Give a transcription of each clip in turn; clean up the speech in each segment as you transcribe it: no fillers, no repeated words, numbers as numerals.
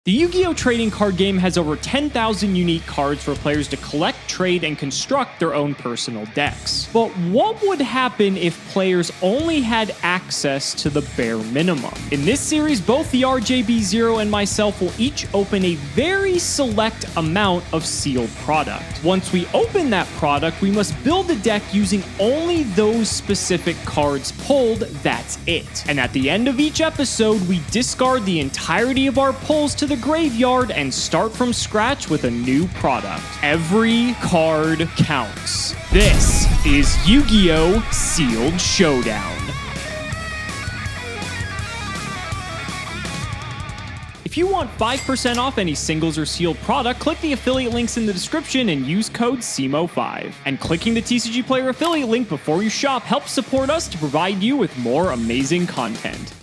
The Yu-Gi-Oh! Trading card game has over 10,000 unique cards for players to collect, trade, and construct their own personal decks. But what would happen if players only had access to the bare minimum? In this series, both the TheRJB0 and myself will each open a very select amount of sealed product. Once we open that product, we must build a deck using only those specific cards pulled. That's it. And at the end of each episode, we discard the entirety of our pulls to the graveyard and start from scratch with a new product. Every card counts. This is Yu-Gi-Oh! Sealed Showdown. If you want 5% off any singles or sealed product, click the affiliate links in the description and use code CIMO5. And clicking the TCG Player affiliate link before you shop helps support us to provide you with more amazing content.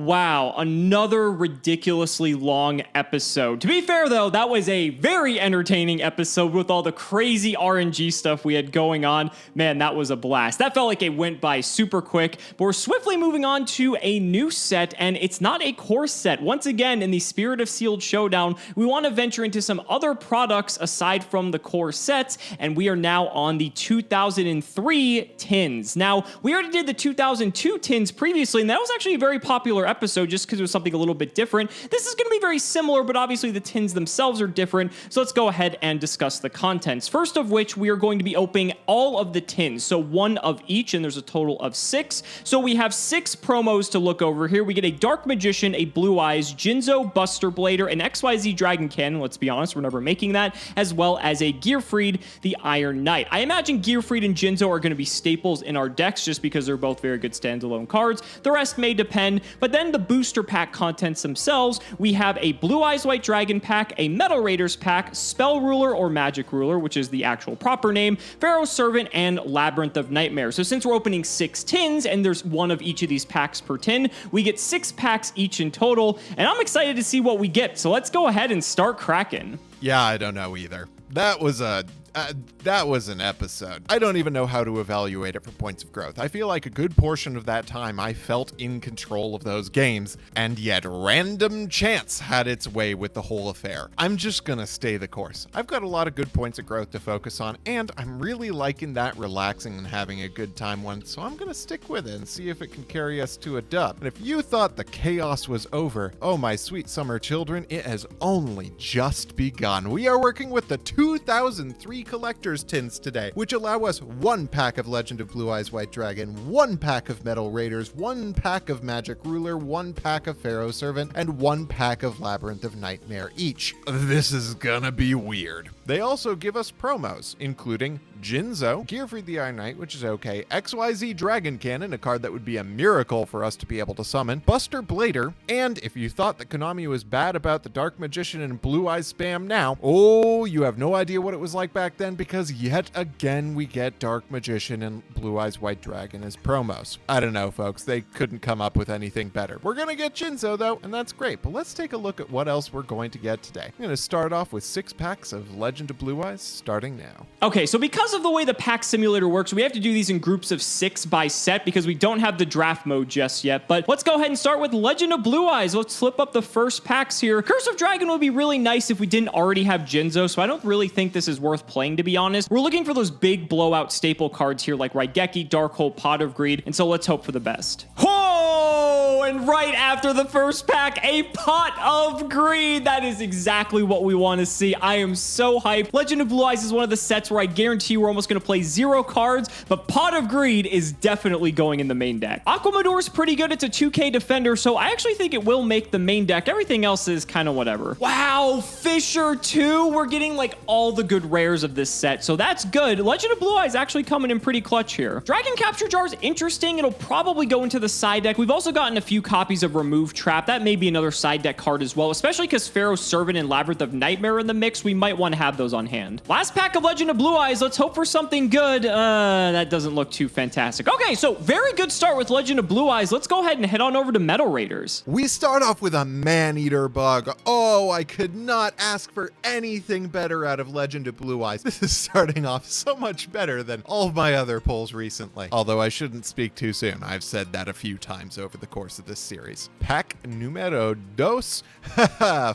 Wow, another ridiculously long episode. To be fair though, that was a very entertaining episode with all the crazy RNG stuff we had going on. Man, that was a blast. That felt like it went by super quick, but we're swiftly moving on to a new set, and it's not a core set. Once again, in the spirit of Sealed Showdown, we want to venture into some other products aside from the core sets, and we are now on the 2003 tins. Now, we already did the 2002 tins previously, and that was actually a very popular episode just because it was something a little bit different. This is going to be very similar, but obviously the tins themselves are different, so let's go ahead and discuss the contents. First of which, we are going to be opening all of the tins, so one of each, and there's a total of 6. So we have 6 promos to look over here. We get a Dark Magician, a Blue Eyes, Jinzo, Buster Blader, an XYZ Dragon Cannon, let's be honest, we're never making that, as well as a Gearfried, the Iron Knight. I imagine Gearfried and Jinzo are going to be staples in our decks just because they're both very good standalone cards. The rest may depend, but then the booster pack contents themselves, we have a Blue Eyes White Dragon pack, a Metal Raiders pack, Spell Ruler or Magic Ruler, which is the actual proper name, Pharaoh Servant, and Labyrinth of Nightmare. So since we're opening 6 tins, and there's one of each of these packs per tin, we get 6 packs each in total, and I'm excited to see what we get. So let's go ahead and start cracking. Yeah, I don't know either. That was an episode. I don't even know how to evaluate it for points of growth. I feel like a good portion of that time I felt in control of those games, and yet random chance had its way with the whole affair. I'm just gonna stay the course. I've got a lot of good points of growth to focus on, and I'm really liking that relaxing and having a good time one, so I'm gonna stick with it and see if it can carry us to a dub. And if you thought the chaos was over, oh my sweet summer children, it has only just begun. We are working with the 2003 collector's tins today, which allow us 1 pack of Legend of Blue Eyes White Dragon, 1 pack of Metal Raiders, 1 pack of Magic Ruler, 1 pack of Pharaoh Servant, and 1 pack of Labyrinth of Nightmare each. This is gonna be weird. They also give us promos, including Jinzo, Gearfried the Iron Knight, which is okay, XYZ Dragon Cannon, a card that would be a miracle for us to be able to summon, Buster Blader, and if you thought that Konami was bad about the Dark Magician and Blue Eyes spam now, oh, you have no idea what it was like back then, because yet again we get Dark Magician and Blue Eyes White Dragon as promos. I don't know, folks, they couldn't come up with anything better. We're gonna get Jinzo though, and that's great, but let's take a look at what else we're going to get today. I'm gonna start off with 6 packs of Legend of Blue Eyes, starting now. Okay, so because of the way the pack simulator works, we have to do these in groups of 6 by set because we don't have the draft mode just yet. But let's go ahead and start with Legend of Blue Eyes. Let's flip up the first packs here. Curse of Dragon would be really nice if we didn't already have Jinzo, so I don't really think this is worth playing, to be honest. We're looking for those big blowout staple cards here like Raigeki, Darkhold, Pot of Greed, and so let's hope for the best. Oh, and right after the first pack, a Pot of Greed. That is exactly what we want to see. I am so hyped. Legend of Blue Eyes is one of the sets where I guarantee we're almost going to play 0 cards, but Pot of Greed is definitely going in the main deck. Aquamador is pretty good. It's a 2K defender, so I actually think it will make the main deck. Everything else is kind of whatever. Wow, Fisher too. We're getting like all the good rares of this set, so that's good. Legend of Blue Eyes actually coming in pretty clutch here. Dragon Capture Jar is interesting. It'll probably go into the side deck. We've also gotten a few few copies of Remove Trap. That may be another side deck card as well, especially because Pharaoh's Servant and Labyrinth of Nightmare in the mix. We might want to have those on hand. Last pack of Legend of Blue Eyes. Let's hope for something good. That doesn't look too fantastic. Okay, so very good start with Legend of Blue Eyes. Let's go ahead and head on over to Metal Raiders. We start off with a Man-Eater bug. Oh, I could not ask for anything better out of Legend of Blue Eyes. This is starting off so much better than all of my other pulls recently. Although I shouldn't speak too soon. I've said that a few times over the course of this series. Pack numero dos.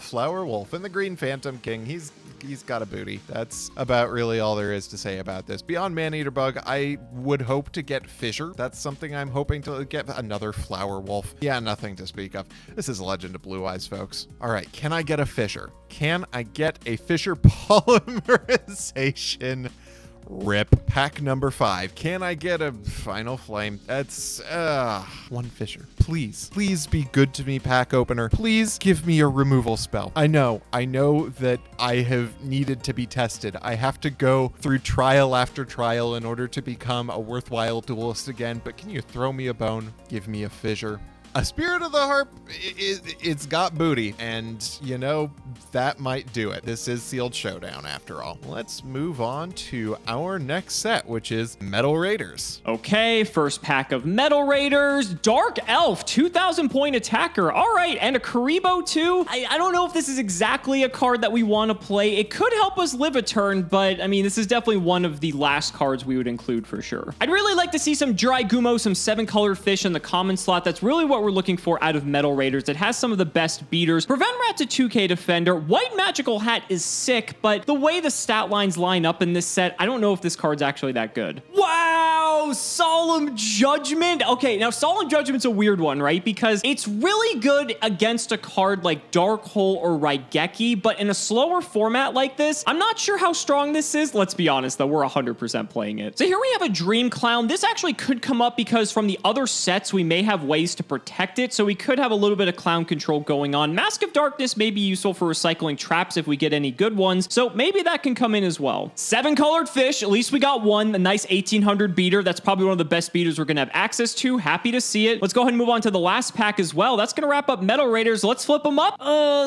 Flower Wolf and the Green Phantom King. He's got a booty. That's about really all there is to say about this. Beyond Man-Eater Bug, I would hope to get Fissure. That's something I'm hoping to get. Another Flower Wolf. Yeah, nothing to speak of. This is Legend of Blue Eyes, folks. All right, can I get a Fissure? Can I get a Fissure Polymerization? Rip. Pack number 5. Can I get a Final Flame? That's one Fissure. Please be good to me, pack opener. Please give me a removal spell. I know that I have needed to be tested. I have to go through trial after trial in order to become a worthwhile duelist again, but can you throw me a bone? Give me a Fissure. A Spirit of the Harp, it's got booty, and you know, that might do it. This is Sealed Showdown after all. Let's move on to our next set, which is Metal Raiders. Okay, first pack of Metal Raiders. Dark Elf, 2,000 point attacker. All right, and a Karibo too. I don't know if this is exactly a card that we want to play. It could help us live a turn, but I mean, this is definitely one of the last cards we would include for sure. I'd really like to see some Dry Gumo, some 7-colored fish in the common slot. That's really what we're looking for out of Metal Raiders. It has some of the best beaters. Prevent Rat's a 2K defender. White Magical Hat is sick, but the way the stat lines line up in this set, I don't know if this card's actually that good. Wow, Solemn Judgment. Okay, now Solemn Judgment's a weird one, right? Because it's really good against a card like Dark Hole or Raigeki, but in a slower format like this, I'm not sure how strong this is. Let's be honest though, we're 100% playing it. So here we have a Dream Clown. This actually could come up because from the other sets, we may have ways to protect it, so we could have a little bit of clown control going on. Mask of Darkness may be useful for recycling traps if we get any good ones, so maybe that can come in as well. 7-colored fish, at least we got one, a nice 1800 beater. That's probably one of the best beaters we're gonna have access to. Happy to see it. Let's go ahead and move on to the last pack as well. That's gonna wrap up Metal Raiders. Let's flip them up.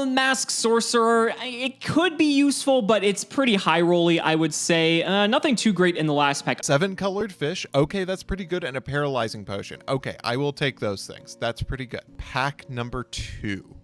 Mask Sorcerer, it could be useful, but it's pretty high rolly, I would say. Nothing too great in the last pack. 7-colored fish, okay, that's pretty good, and a paralyzing potion. Okay, I will take those things. That's pretty good. Pack number 2.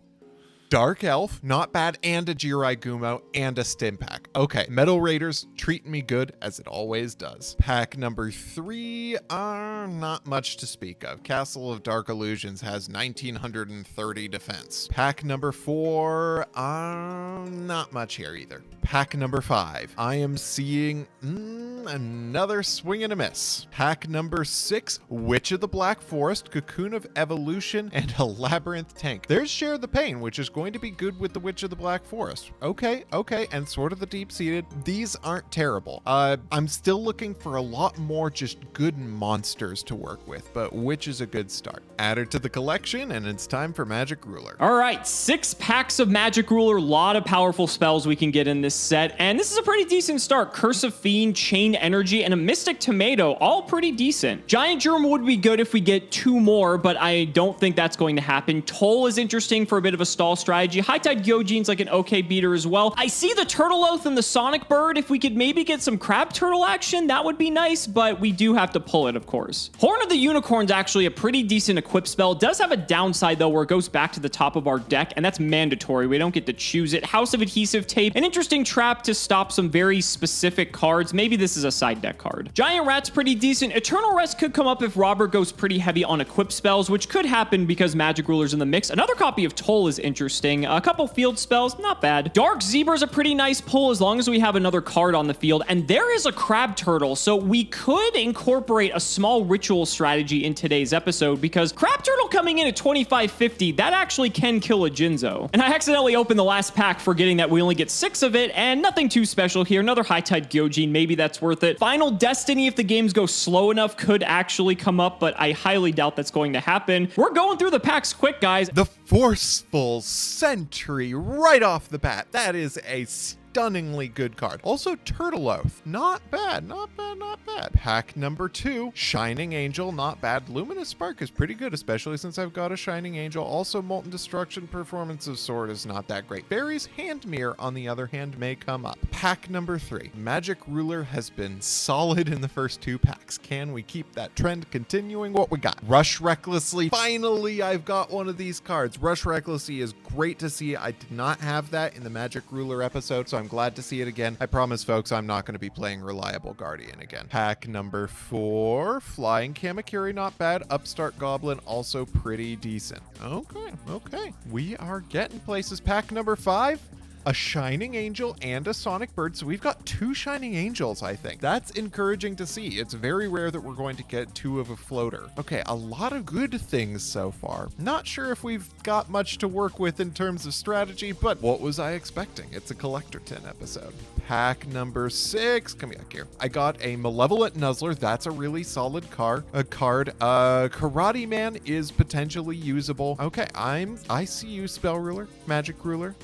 Dark Elf, not bad, and a Jirai Gumo, and a Stim Pack. Okay, Metal Raiders treating me good, as it always does. Pack number 3, not much to speak of. Castle of Dark Illusions has 1930 defense. Pack number 4, not much here either. Pack number 5, I am seeing another swing and a miss. Pack number 6, Witch of the Black Forest, Cocoon of Evolution, and a Labyrinth Tank. There's Share the Pain, which is going to be good with the Witch of the Black Forest. Okay, and Sword of the Deep-Seated. These aren't terrible. I'm still looking for a lot more just good monsters to work with, but Witch is a good start. Add her to the collection, and it's time for Magic Ruler. All right, 6 packs of Magic Ruler, a lot of powerful spells we can get in this set, and this is a pretty decent start. Curse of Fiend, Chain Energy, and a Mystic Tomato, all pretty decent. Giant Germ would be good if we get 2 more, but I don't think that's going to happen. Toll is interesting for a bit of a stall strategy. High Tide Gyojin's like an okay beater as well. I see the Turtle Oath and the Sonic Bird. If we could maybe get some Crab Turtle action, that would be nice, but we do have to pull it, of course. Horn of the Unicorn's actually a pretty decent equip spell. It does have a downside, though, where it goes back to the top of our deck, and that's mandatory. We don't get to choose it. House of Adhesive Tape, an interesting trap to stop some very specific cards. Maybe this is a side deck card. Giant Rat's pretty decent. Eternal Rest could come up if Robert goes pretty heavy on equip spells, which could happen because Magic Ruler's in the mix. Another copy of Toll is interesting. A couple field spells, not bad. Dark Zebra's a pretty nice pull as long as we have another card on the field, and there is a Crab Turtle, so we could incorporate a small ritual strategy in today's episode because Crab Turtle coming in at 2550, that actually can kill a Jinzo. And I accidentally opened the last pack forgetting that we only get 6 of it, and nothing too special here. Another High Tide Gyojin, maybe that's worth it. Final Destiny, if the games go slow enough, could actually come up, but I highly doubt that's going to happen. We're going through the packs quick, guys. The Forceful Sentry right off the bat. That is a stunningly good card. Also, Turtle Oath. Not bad, not bad, not bad. Pack number 2, Shining Angel. Not bad. Luminous Spark is pretty good, especially since I've got a Shining Angel. Also, Molten Destruction, Performance of Sword is not that great. Barry's Hand Mirror, on the other hand, may come up. Pack number 3, Magic Ruler has been solid in the first 2 packs. Can we keep that trend continuing? What we got? Rush Recklessly. Finally, I've got one of these cards. Rush Recklessly is great to see. I did not have that in the Magic Ruler episode, so I'm glad to see it again. I promise, folks, I'm not going to be playing Reliable Guardian again. Pack number 4, Flying Kamakiri, not bad. Upstart Goblin, also pretty decent. Okay. We are getting places. Pack number 5, a Shining Angel and a Sonic Bird. So we've got 2 Shining Angels, I think. That's encouraging to see. It's very rare that we're going to get 2 of a floater. Okay, a lot of good things so far. Not sure if we've got much to work with in terms of strategy, but what was I expecting? It's a Collector Tin episode. Pack number 6, come back here. I got a Malevolent Nuzzler. That's a really solid card. Karate Man is potentially usable. Okay, I see you, Spell Ruler, Magic Ruler.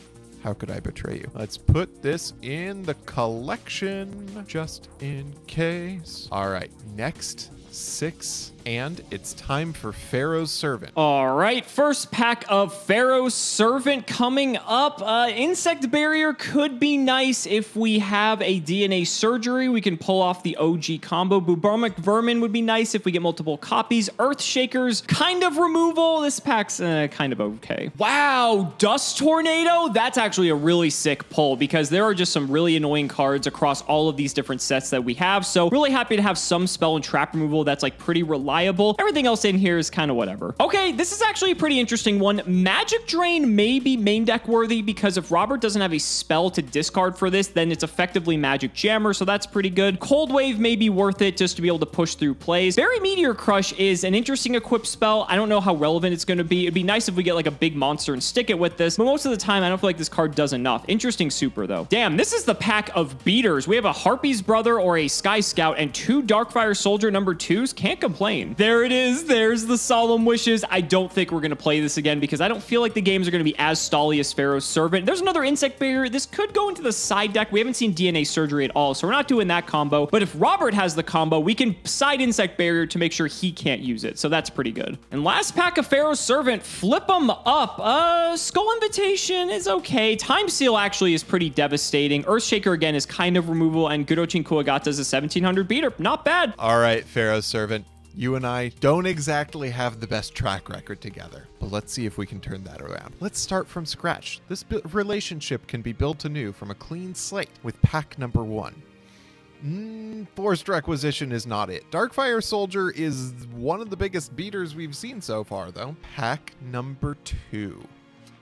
How could I betray you? Let's put this in the collection just in case. All right, next 6, and it's time for Pharaoh's Servant. All right, first pack of Pharaoh's Servant coming up. Insect Barrier could be nice if we have a DNA Surgery. We can pull off the OG combo. Bubonic Vermin would be nice if we get multiple copies. Earth Shakers, kind of removal. This pack's kind of okay. Wow, Dust Tornado. That's actually a really sick pull because there are just some really annoying cards across all of these different sets that we have. So really happy to have some spell and trap removal that's like pretty reliable. Everything else in here is kind of whatever. Okay, this is actually a pretty interesting one. Magic Drain may be main deck worthy because if Robert doesn't have a spell to discard for this, then it's effectively Magic Jammer, so that's pretty good. Cold Wave may be worth it just to be able to push through plays. Berry Meteor Crush is an interesting equip spell. I don't know how relevant it's going to be. It'd be nice if we get like a big monster and stick it with this, but most of the time I don't feel like this card does enough. Interesting super though. Damn, this is the pack of beaters. We have a Harpy's Brother or a Sky Scout and 2 Darkfire Soldier number 2s. Can't complain. There it is. There's the Solemn Wishes. I don't think we're going to play this again because I don't feel like the games are going to be as stally as Pharaoh's Servant. There's another Insect Barrier. This could go into the side deck. We haven't seen DNA Surgery at all, so we're not doing that combo. But if Robert has the combo, we can side Insect Barrier to make sure he can't use it. So that's pretty good. And last pack of Pharaoh's Servant, flip them up. Skull Invitation is okay. Time Seal actually is pretty devastating. Earthshaker again is kind of removal, and Gurochin Kuwagata is a 1700 beater. Not bad. All right, Pharaoh's Servant. You and I don't exactly have the best track record together, but let's see if we can turn that around. Let's start from scratch. This relationship can be built anew from a clean slate with pack number 1. Forced Requisition is not it. Darkfire Soldier is one of the biggest beaters we've seen so far, though. Pack number 2.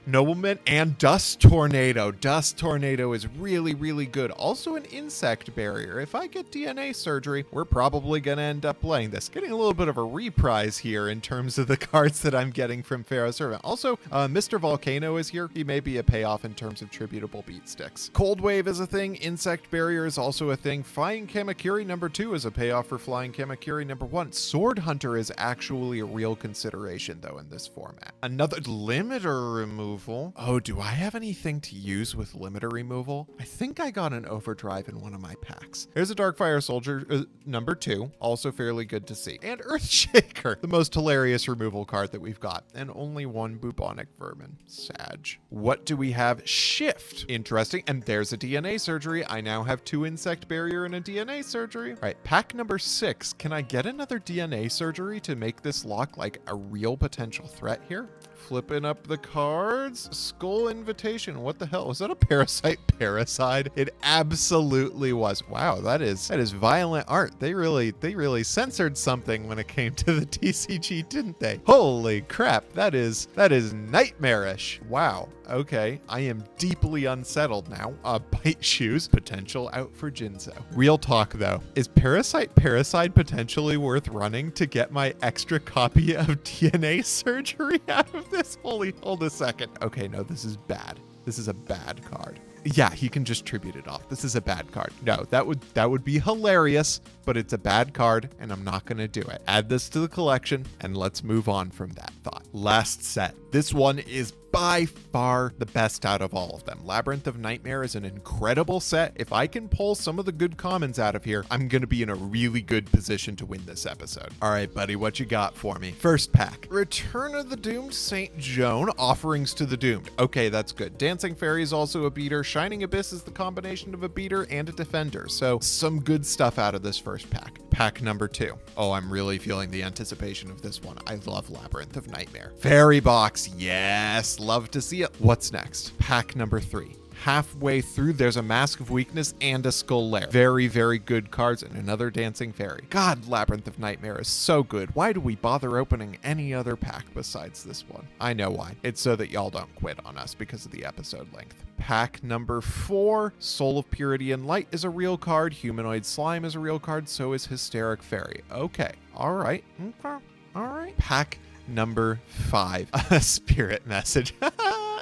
Nobleman and Dust Tornado. Dust Tornado is really, really good. Also an Insect Barrier. If I get DNA Surgery, we're probably going to end up playing this. Getting a little bit of a reprise here in terms of the cards that I'm getting from Pharaoh's Servant. Also, Mr. Volcano is here. He may be a payoff in terms of tributable beat sticks. Cold Wave is a thing. Insect Barrier is also a thing. Flying Kamakiri number 2 is a payoff for Flying Kamakiri number 1. Sword Hunter is actually a real consideration, though, in this format. Another limiter removal. Oh, do I have anything to use with limiter removal? I think I got an Overdrive in one of my packs. Here's a Darkfire Soldier number 2, also fairly good to see. And Earthshaker, the most hilarious removal card that we've got. And only 1 Bubonic Vermin. Sag. What do we have? Shift. Interesting. And there's a DNA Surgery. I now have 2 Insect Barrier and a DNA Surgery. All right, pack number 6. Can I get another DNA Surgery to make this lock like a real potential threat here? Flipping up the cards. Skull Invitation. What the hell? Was that a Parasite Parasite? It absolutely was. Wow, that is violent art. They really censored something when it came to the TCG, didn't they? Holy crap. That is nightmarish. Wow. Okay, I am deeply unsettled now. Bite Shoes, potential out for Jinzo. Real talk though, is Parasite Parasite potentially worth running to get my extra copy of DNA Surgery out of this? Hold a second. Okay, no, this is bad. This is a bad card. Yeah, he can just tribute it off. This is a bad card. No, that would be hilarious, but it's a bad card, and I'm not going to do it. Add this to the collection, and let's move on from that thought. Last set. This one is by far the best out of all of them. Labyrinth of Nightmare is an incredible set. If I can pull some of the good commons out of here, I'm gonna be in a really good position to win this episode. All right, buddy, what you got for me? First pack, Return of the Doomed St. Joan, Offerings to the Doomed. Okay, that's good. Dancing Fairy is also a beater. Shining Abyss is the combination of a beater and a defender. So some good stuff out of this first pack. Pack number 2. Oh, I'm really feeling the anticipation of this one. I love Labyrinth of Nightmare. Fairy box, yes, love to see it. What's next? Pack number 3. Halfway through, there's a Mask of Weakness and a Skull Lair. Very, very good cards and another Dancing Fairy. God, Labyrinth of Nightmare is so good. Why do we bother opening any other pack besides this one? I know why. It's so that y'all don't quit on us because of the episode length. Pack number 4, Soul of Purity and Light is a real card. Humanoid Slime is a real card. So is Hysteric Fairy. Okay. All right. Okay. All right. Pack number 5, a Spirit Message.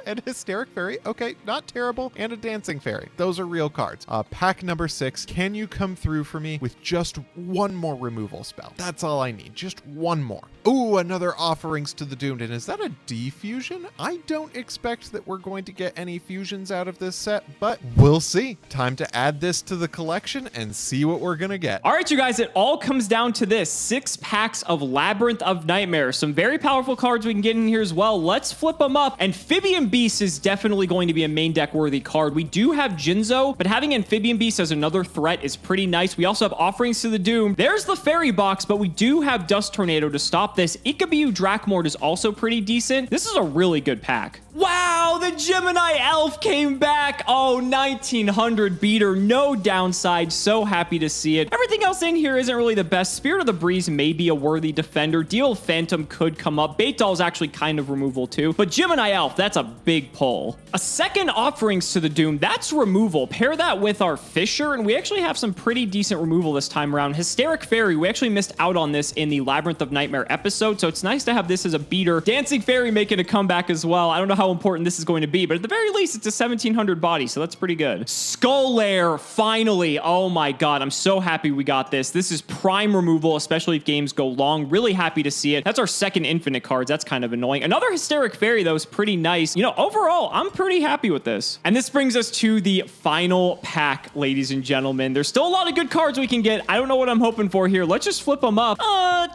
And Hysteric Fairy, okay, not terrible, and a Dancing Fairy. Those are real cards. Pack number 6, can you come through for me with just one more removal spell? That's all I need, just one more. Ooh, another Offerings to the Doomed, and is that a defusion? I don't expect that we're going to get any fusions out of this set, but we'll see. Time to add this to the collection and see what we're gonna get. All right, you guys, it all comes down to this. 6 packs of Labyrinth of Nightmare. Some very powerful cards we can get in here as well. Let's flip them up. Amphibian Beast is definitely going to be a main deck worthy card. We do have Jinzo, but having Amphibian Beast as another threat is pretty nice. We also have Offerings to the Doom. There's the Fairy box, but we do have Dust Tornado to stop this. Ikabiu Drakmord is also pretty decent. This is a really good pack. Wow, the Gemini Elf came back. Oh, 1900 beater, no downside. So happy to see it. Everything else in here isn't really the best. Spirit of the Breeze may be a worthy defender. Deal Phantom could come up. Bait Doll is actually kind of removal too. But Gemini Elf, that's a big pull. A second Offerings to the Doom, that's removal. Pair that with our Fisher, and we actually have some pretty decent removal this time around. Hysteric Fairy, we actually missed out on this in the Labyrinth of Nightmare episode, so it's nice to have this as a beater. Dancing Fairy making a comeback as well. I don't know how important this is going to be, but at the very least, it's a 1700 body, so that's pretty good. Skull Lair, finally. Oh my god, I'm so happy we got this. This is prime removal, especially if games go long. Really happy to see it. That's our second infinite cards. That's kind of annoying. Another Hysteric Fairy, though, is pretty nice. You know, overall, I'm pretty happy with this. And this brings us to the final pack, ladies and gentlemen. There's still a lot of good cards we can get. I don't know what I'm hoping for here. Let's just flip them up.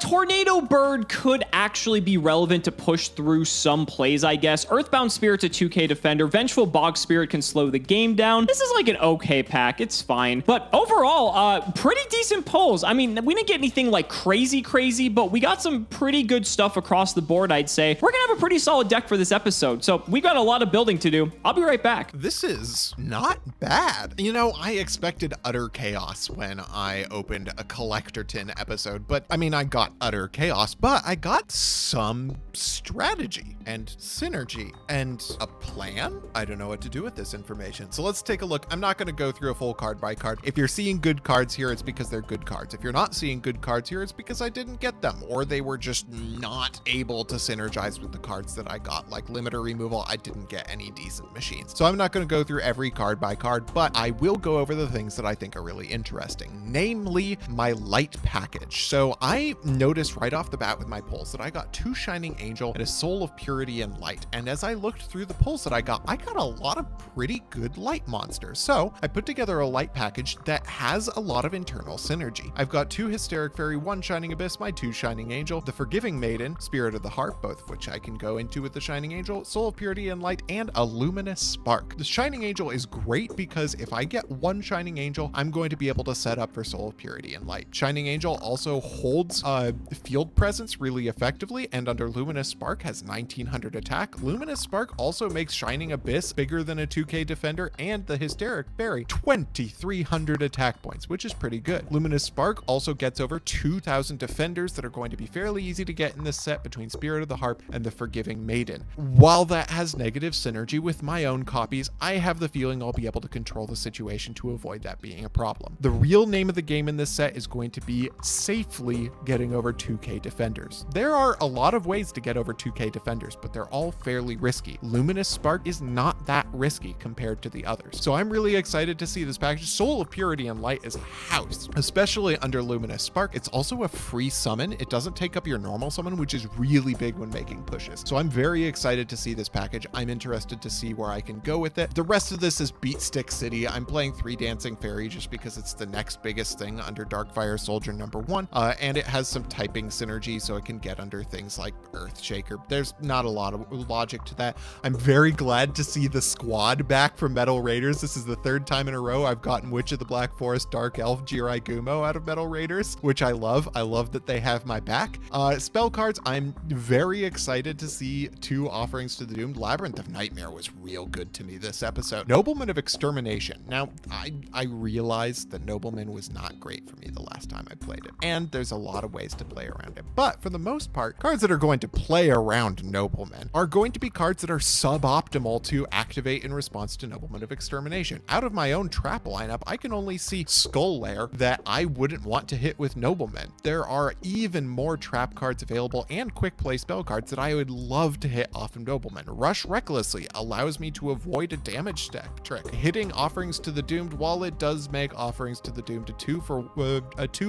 Tornado Bird could actually be relevant to push through some plays, I guess. Earthbound Spirit's a 2K defender. Vengeful Bog Spirit can slow the game down. This is like an okay pack. It's fine. But overall, pretty decent pulls. I mean, we didn't get anything like crazy, but we got some pretty good stuff across the board, I'd say. We're gonna have a pretty solid deck for this episode, so we got a lot of building to do. I'll be right back. This is not bad. You know, I expected utter chaos when I opened a Collectorton episode, but I mean, I got utter chaos, but I got some strategy and synergy and a plan. I don't know what to do with this information. So let's take a look. I'm not going to go through a full card by card. If you're seeing good cards here, it's because they're good cards. If you're not seeing good cards here, it's because I didn't get them, or they were just not able to synergize with the cards that I got. Like limiter removal, I didn't get any decent machines. So I'm not going to go through every card by card, but I will go over the things that I think are really interesting, namely my light package. So I noticed right off the bat with my pulls that I got 2 Shining Angel and a Soul of Purity and Light. And as I looked through the pulls that I got a lot of pretty good light monsters. So I put together a light package that has a lot of internal synergy. I've got 2 Hysteric Fairy, 1 Shining Abyss, my 2 Shining Angel, the Forgiving Maiden, Spirit of the Harp, both of which I can go into with the Shining Angel, Soul of Purity and Light, and a Luminous Spark. The Shining Angel is great because if I get 1 Shining Angel, I'm going to be able to set up for Soul of Purity and Light. Shining Angel also holds field presence really effectively, and under Luminous Spark has 1900 attack. Luminous Spark also makes Shining Abyss bigger than a 2K defender, and the Hysteric Fairy 2300 attack points, which is pretty good. Luminous Spark also gets over 2000 defenders that are going to be fairly easy to get in this set between Spirit of the Harp and the Forgiving Maiden. While that has negative synergy with my own copies, I have the feeling I'll be able to control the situation to avoid that being a problem. The real name of the game in this set is going to be safely getting over 2k defenders. There are a lot of ways to get over 2k defenders, but they're all fairly risky. Luminous Spark is not that risky compared to the others. So I'm really excited to see this package. Soul of Purity and Light is a house, especially under Luminous Spark. It's also a free summon. It doesn't take up your normal summon, which is really big when making pushes. So I'm very excited to see this package. I'm interested to see where I can go with it. The rest of this is Beat Stick City. I'm playing 3 Dancing Fairy just because it's the next biggest thing under Darkfire Soldier #1, and it has some typing synergy, so it can get under things like Earthshaker. There's not a lot of logic to that. I'm very glad to see the squad back from Metal Raiders. This is the 3rd time in a row I've gotten Witch of the Black Forest, Dark Elf, Jiraiya out of Metal Raiders, which I love. I love that they have my back. Spell cards, I'm very excited to see 2 offerings to the Doomed. Labyrinth of Nightmare was real good to me this episode. Nobleman of Extermination. Now, I realized that Nobleman was not great for me the last time I played it, and there's a lot of ways to play around it. But for the most part, cards that are going to play around Nobleman are going to be cards that are suboptimal to activate in response to Nobleman of Extermination. Out of my own trap lineup, I can only see Skull Lair that I wouldn't want to hit with Nobleman. There are even more trap cards available and quick play spell cards that I would love to hit off of Nobleman. Rush Recklessly allows me to avoid a damage stack trick. Hitting offerings to the Doomed, while it does make offerings to the Doomed a 2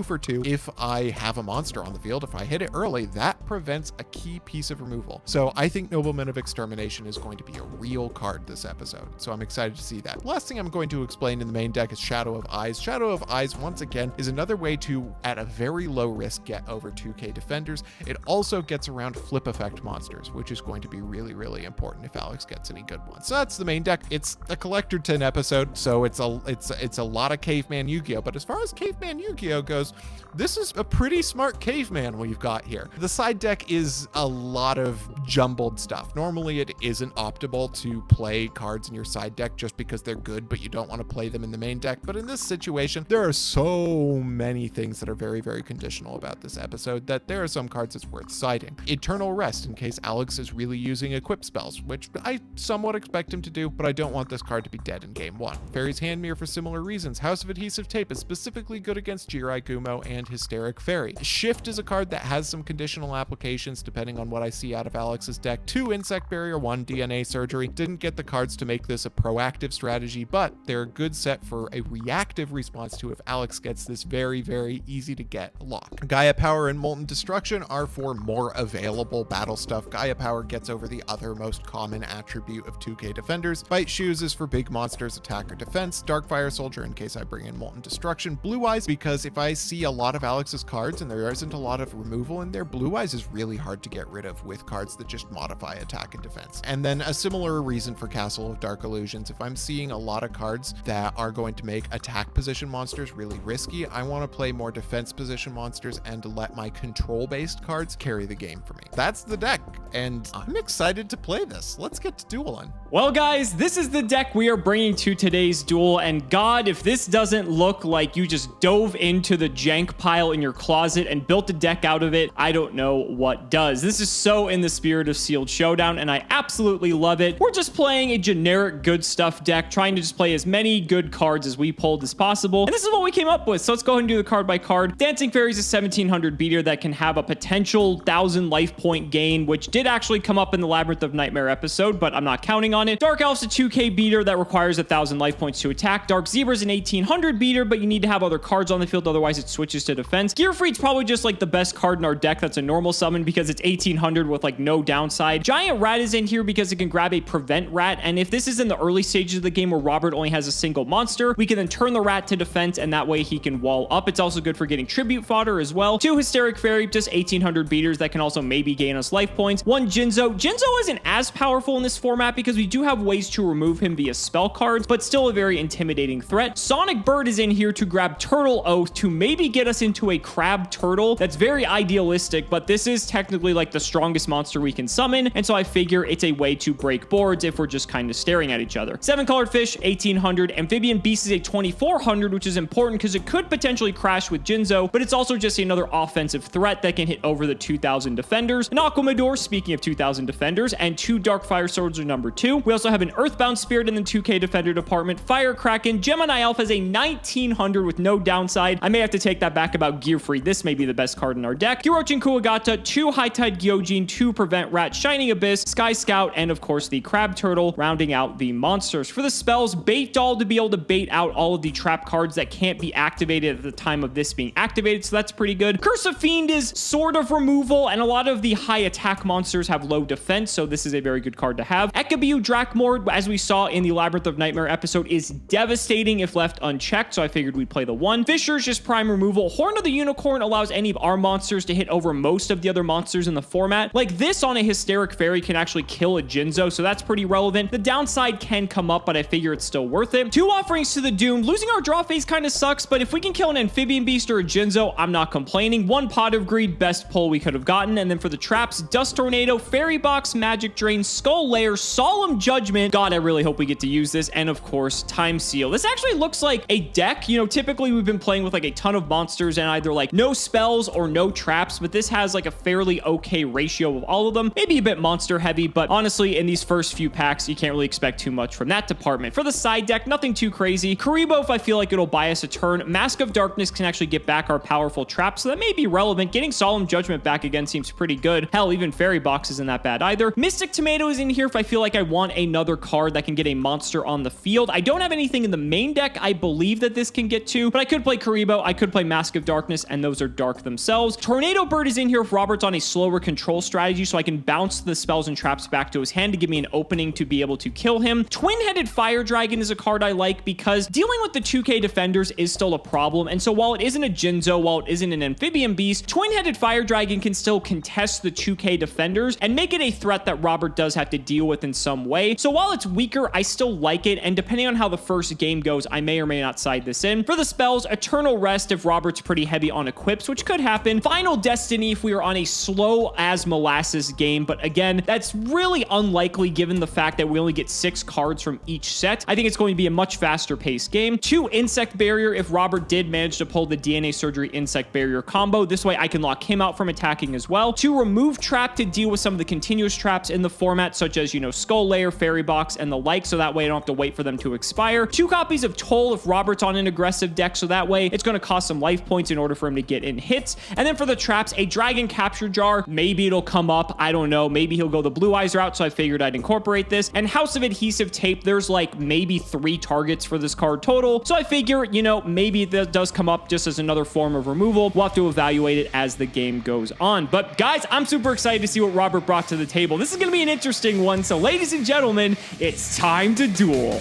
for 2, if I have a monster on the field, if I hit it early, that prevents a key piece of removal. So I think Nobleman of Extermination is going to be a real card this episode. So I'm excited to see that. Last thing I'm going to explain in the main deck is Shadow of Eyes. Shadow of Eyes, once again, is another way to, at a very low risk, get over 2k defenders. It also gets around flip effect monsters, which is going to be really, really important if Alex gets any good ones. So that's the main deck. It's a Collector 10 episode, so it's a lot of Caveman Yu-Gi-Oh! But as far as Caveman Yu-Gi-Oh! Goes, this is a pretty smart caveman we've got here. The side deck is a lot of jumbled stuff. Normally it isn't optimal to play cards in your side deck just because they're good, but you don't want to play them in the main deck. But in this situation, there are so many things that are very, very conditional about this episode that there are some cards that's worth citing. Eternal Rest, in case Alex is really using equip spells, which I somewhat expect him to do, but I don't want this card to be dead in game 1. Fairy's Hand Mirror for similar reasons. House of Adhesive Tape is specifically good against Jiraiya and Hysteric Fairy. Shift is a card that has some conditional applications depending on what I see out of Alex's deck. 2 Insect Barrier, 1 DNA Surgery. Didn't get the cards to make this a proactive strategy, but they're a good set for a reactive response to if Alex gets this very, very easy to get lock. Gaia Power and Molten Destruction are for more available battle stuff. Gaia Power gets over the other most common attribute of 2k defenders. Bite Shoes is for big monsters, attack or defense. Darkfire Soldier in case I bring in Molten Destruction. Blue Eyes, because if I see a lot of Alex's cards and there isn't a lot of removal in there, Blue Eyes is really hard to get rid of with cards that just modify attack and defense. And then a similar reason for Castle of Dark Illusions. If I'm seeing a lot of cards that are going to make attack position monsters really risky, I want to play more defense position monsters and to let my control-based cards carry the game for me. That's the deck, and I'm excited to play this. Let's get to dueling. Well, guys, this is the deck we are bringing to today's duel, and God, if this doesn't look like you just dove into the jank pile in your closet and built a deck out of it, I don't know what does. This is so in the spirit of Sealed Showdown, and I absolutely love it. We're just playing a generic good stuff deck, trying to just play as many good cards as we pulled as possible, and this is what we came up with. So let's go ahead and do the card by card. Dancing Fairy is a 1700 beater that can have a potential 1000 life point gain, which did actually come up in the Labyrinth of Nightmare episode, but I'm not counting on it. Dark Elf's a 2k beater that requires 1000 life points to attack. Dark Zebra's an 1800 beater, but you need to have other cards on the field, otherwise it switches to defense. Gearfried's probably just like the best card in our deck that's a normal summon because it's 1800 with like no downside. Giant Rat is in here because it can grab a Prevent Rat, and if this is in the early stages of the game where Robert only has a single monster, we can then turn the rat to defense, and that way he can wall up. It's also good for getting tribute fodder as well. 2 Hysteric Fairy, just 1800 beaters that can also maybe gain us life points. 1 Jinzo. Jinzo isn't as powerful in this format because we do have ways to remove him via spell cards, but still a very intimidating threat. Sonic Bird is in here to grab Turtle Oath to maybe get us into a crab turtle. That's very idealistic, but this is technically like the strongest monster we can summon, and so I figure it's a way to break boards if we're just kind of staring at each other. 7 Colored Fish, 1800. Amphibian Beast is a 2400, which is important because it could potentially crash with Jinzo, but it's also just another offensive threat that can hit over the 2000 defenders. An Aquamador, speaking of 2000 defenders, and 2 Darkfire Soldier #2. 2. We also have an Earthbound Spirit in the 2K Defender department. Fire Kraken. Gemini Elf has a 1900 with no downside. I may have to take that back about Gear Free. This may be the best card in our deck. Hirochin Kuwagata, 2 High Tide Gyojin, 2 Prevent Rat, Shining Abyss, Sky Scout, and of course the Crab Turtle, rounding out the monsters. For the spells, Bait Doll to be able to bait out all of the trap cards that can't be activated at the time of this being activated, so that's pretty good. Curse of Fiend is sort of removal, and a lot of the high attack monsters have low defense, so this is a very good card to have. Ekabiu Drakmord, as we saw in the Labyrinth of Nightmare episode, is devastating if left unchecked, so I figured we'd play the 1. Fisher's just prime removal. Horn of the Unicorn allows any of our monsters to hit over most of the other monsters in the format. Like this on a Hysteric Fairy can actually kill a Jinzo, so that's pretty relevant. The downside can come up, but I figure it's still worth it. 2 Offerings to the Doom. Losing our draw phase kind of sucks, but if we can kill an Amphibian Beast or a Jinzo, I'm not complaining. 1 Pot of Greed, best pull we could have gotten. And then for the traps, Dust Tornado, Fairy Box, Magic Drain, Skull Lair, Solemn Judgment. God, I really hope we get to use this. And of course, Time Seal. This actually looks like a deck. You know, typically we've been playing with like a ton of monsters and either like no spells or no traps, but this has like a fairly okay ratio of all of them. Maybe a bit monster heavy, but honestly, in these first few packs, you can't really expect too much from that department. For the side deck, nothing too crazy. Karibo, if I feel like it'll buy us a turn. Mask of Darkness can actually get back our powerful traps, so that may be relevant. Getting Solemn Judgment back again seems pretty good. Hell, even Fairy Box isn't that bad either. Mystic Tomato is in here if I feel like I want another card that can get a monster on the field. I don't have anything in the main deck I believe that this can get to, but I could play Karibo, I could play Mask of Darkness, and those are dark themselves. Tornado Bird is in here if Robert's on a slower control strategy, so I can bounce the spells and traps back to his hand to give me an opening to be able to kill him. Twin-Headed Fire Dragon is a card I like because dealing with the 2K defenders is still a problem, and so while it isn't a Jinzo, while it isn't an Amphibian Beast, Twin-Headed Fire Dragon can still contest the 2K defenders and make it a threat that Robert does have to deal with in some way. So while it's weaker, I still like it, and depending on how the first game goes, I may or may not side this in. For the spells, Eternal Rest if Robert's pretty heavy on equips, which could happen. Final Destiny if we are on a slow as molasses game, but again, that's really unlikely given the fact that we only get 6 cards from each set. I think it's going to be a much faster paced game. 2 Insect Barrier if Robert did manage to pull the DNA Surgery Insect Barrier combo. This way I can lock him out from attacking as well. 2 Remove Trap to deal with some of the continuous traps in the format, such as, you know, Skull Lair, Fairy Box, and the like, so that way I don't have to wait for them to expire. 2 copies of Toll if Robert's on an aggressive deck, so that way it's going to cost some life points in order for him to get in hits. And then for the traps, a Dragon Capture Jar. Maybe it'll come up. I don't know. Maybe he'll go the Blue Eyes route, so I figured I'd incorporate this. And House of Adhesive Tape, there's like maybe 3 targets for this card total, so I figure, you know, maybe that does come up just as another form of removal. We'll have to evaluate it as the game goes on. But guys, I'm super excited to see what Robert brought to the table. This is going to be an interesting one, so ladies and gentlemen, it's time to duel.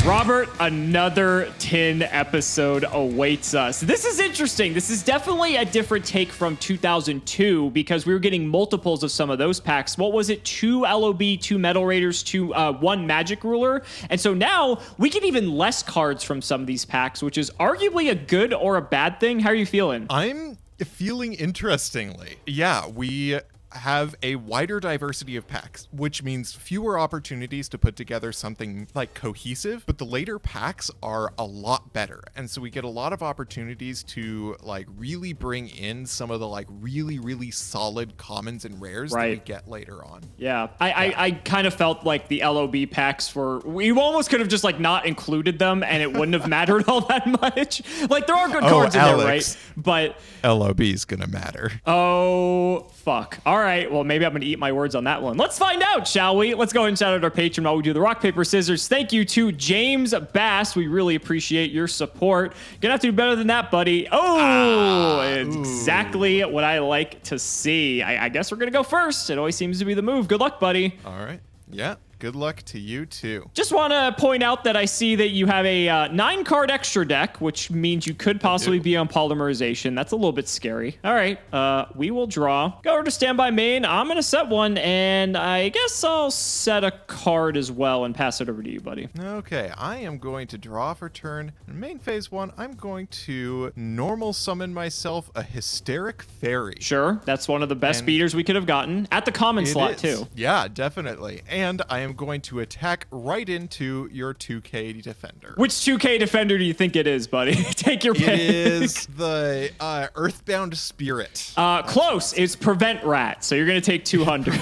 Robert, another 10 episode awaits us. This is interesting. This is definitely a different take from 2002 because we were getting multiples of some of those packs. What was it? 2 LOB, 2 Metal Raiders, 1 Magic Ruler. And so now we get even less cards from some of these packs, which is arguably a good or a bad thing. How are you feeling? I'm feeling interestingly. Yeah, we have a wider diversity of packs, which means fewer opportunities to put together something like cohesive, but the later packs are a lot better. And so we get a lot of opportunities to like really bring in some of the like really solid commons and rares that we get later on. Yeah. I kind of felt like the LOB packs we almost could have just like not included them and it wouldn't have mattered all that much. Like there are good cards in there, right? But LOB is gonna matter. Oh, fuck. All right, well, maybe I'm going to eat my words on that one. Let's find out, shall we? Let's go ahead and shout out our patron while we do the rock, paper, scissors. Thank you to James Bass. We really appreciate your support. Gonna have to do better than that, buddy. Oh, exactly what I like to see. I guess we're going to go first. It always seems to be the move. Good luck, buddy. All right. Yeah. Good luck to you too. Just want to point out that I see that you have a 9-card extra deck, which means you could possibly be on polymerization. That's a little bit scary. All right, we will draw. Go over to standby main. I'm going to set one, and I guess I'll set a card as well and pass it over to you, buddy. Okay, I am going to draw for turn. In main phase 1, I'm going to normal summon myself a Hysteric Fairy. Sure, that's one of the best beaters we could have gotten. At the common slot, too. Yeah, definitely. And I am am going to attack right into your 2K defender. Which 2K defender do you think it is, buddy? Take your pick. It is the Earthbound Spirit. Close. It's Prevent Rat, so you're going to take 200.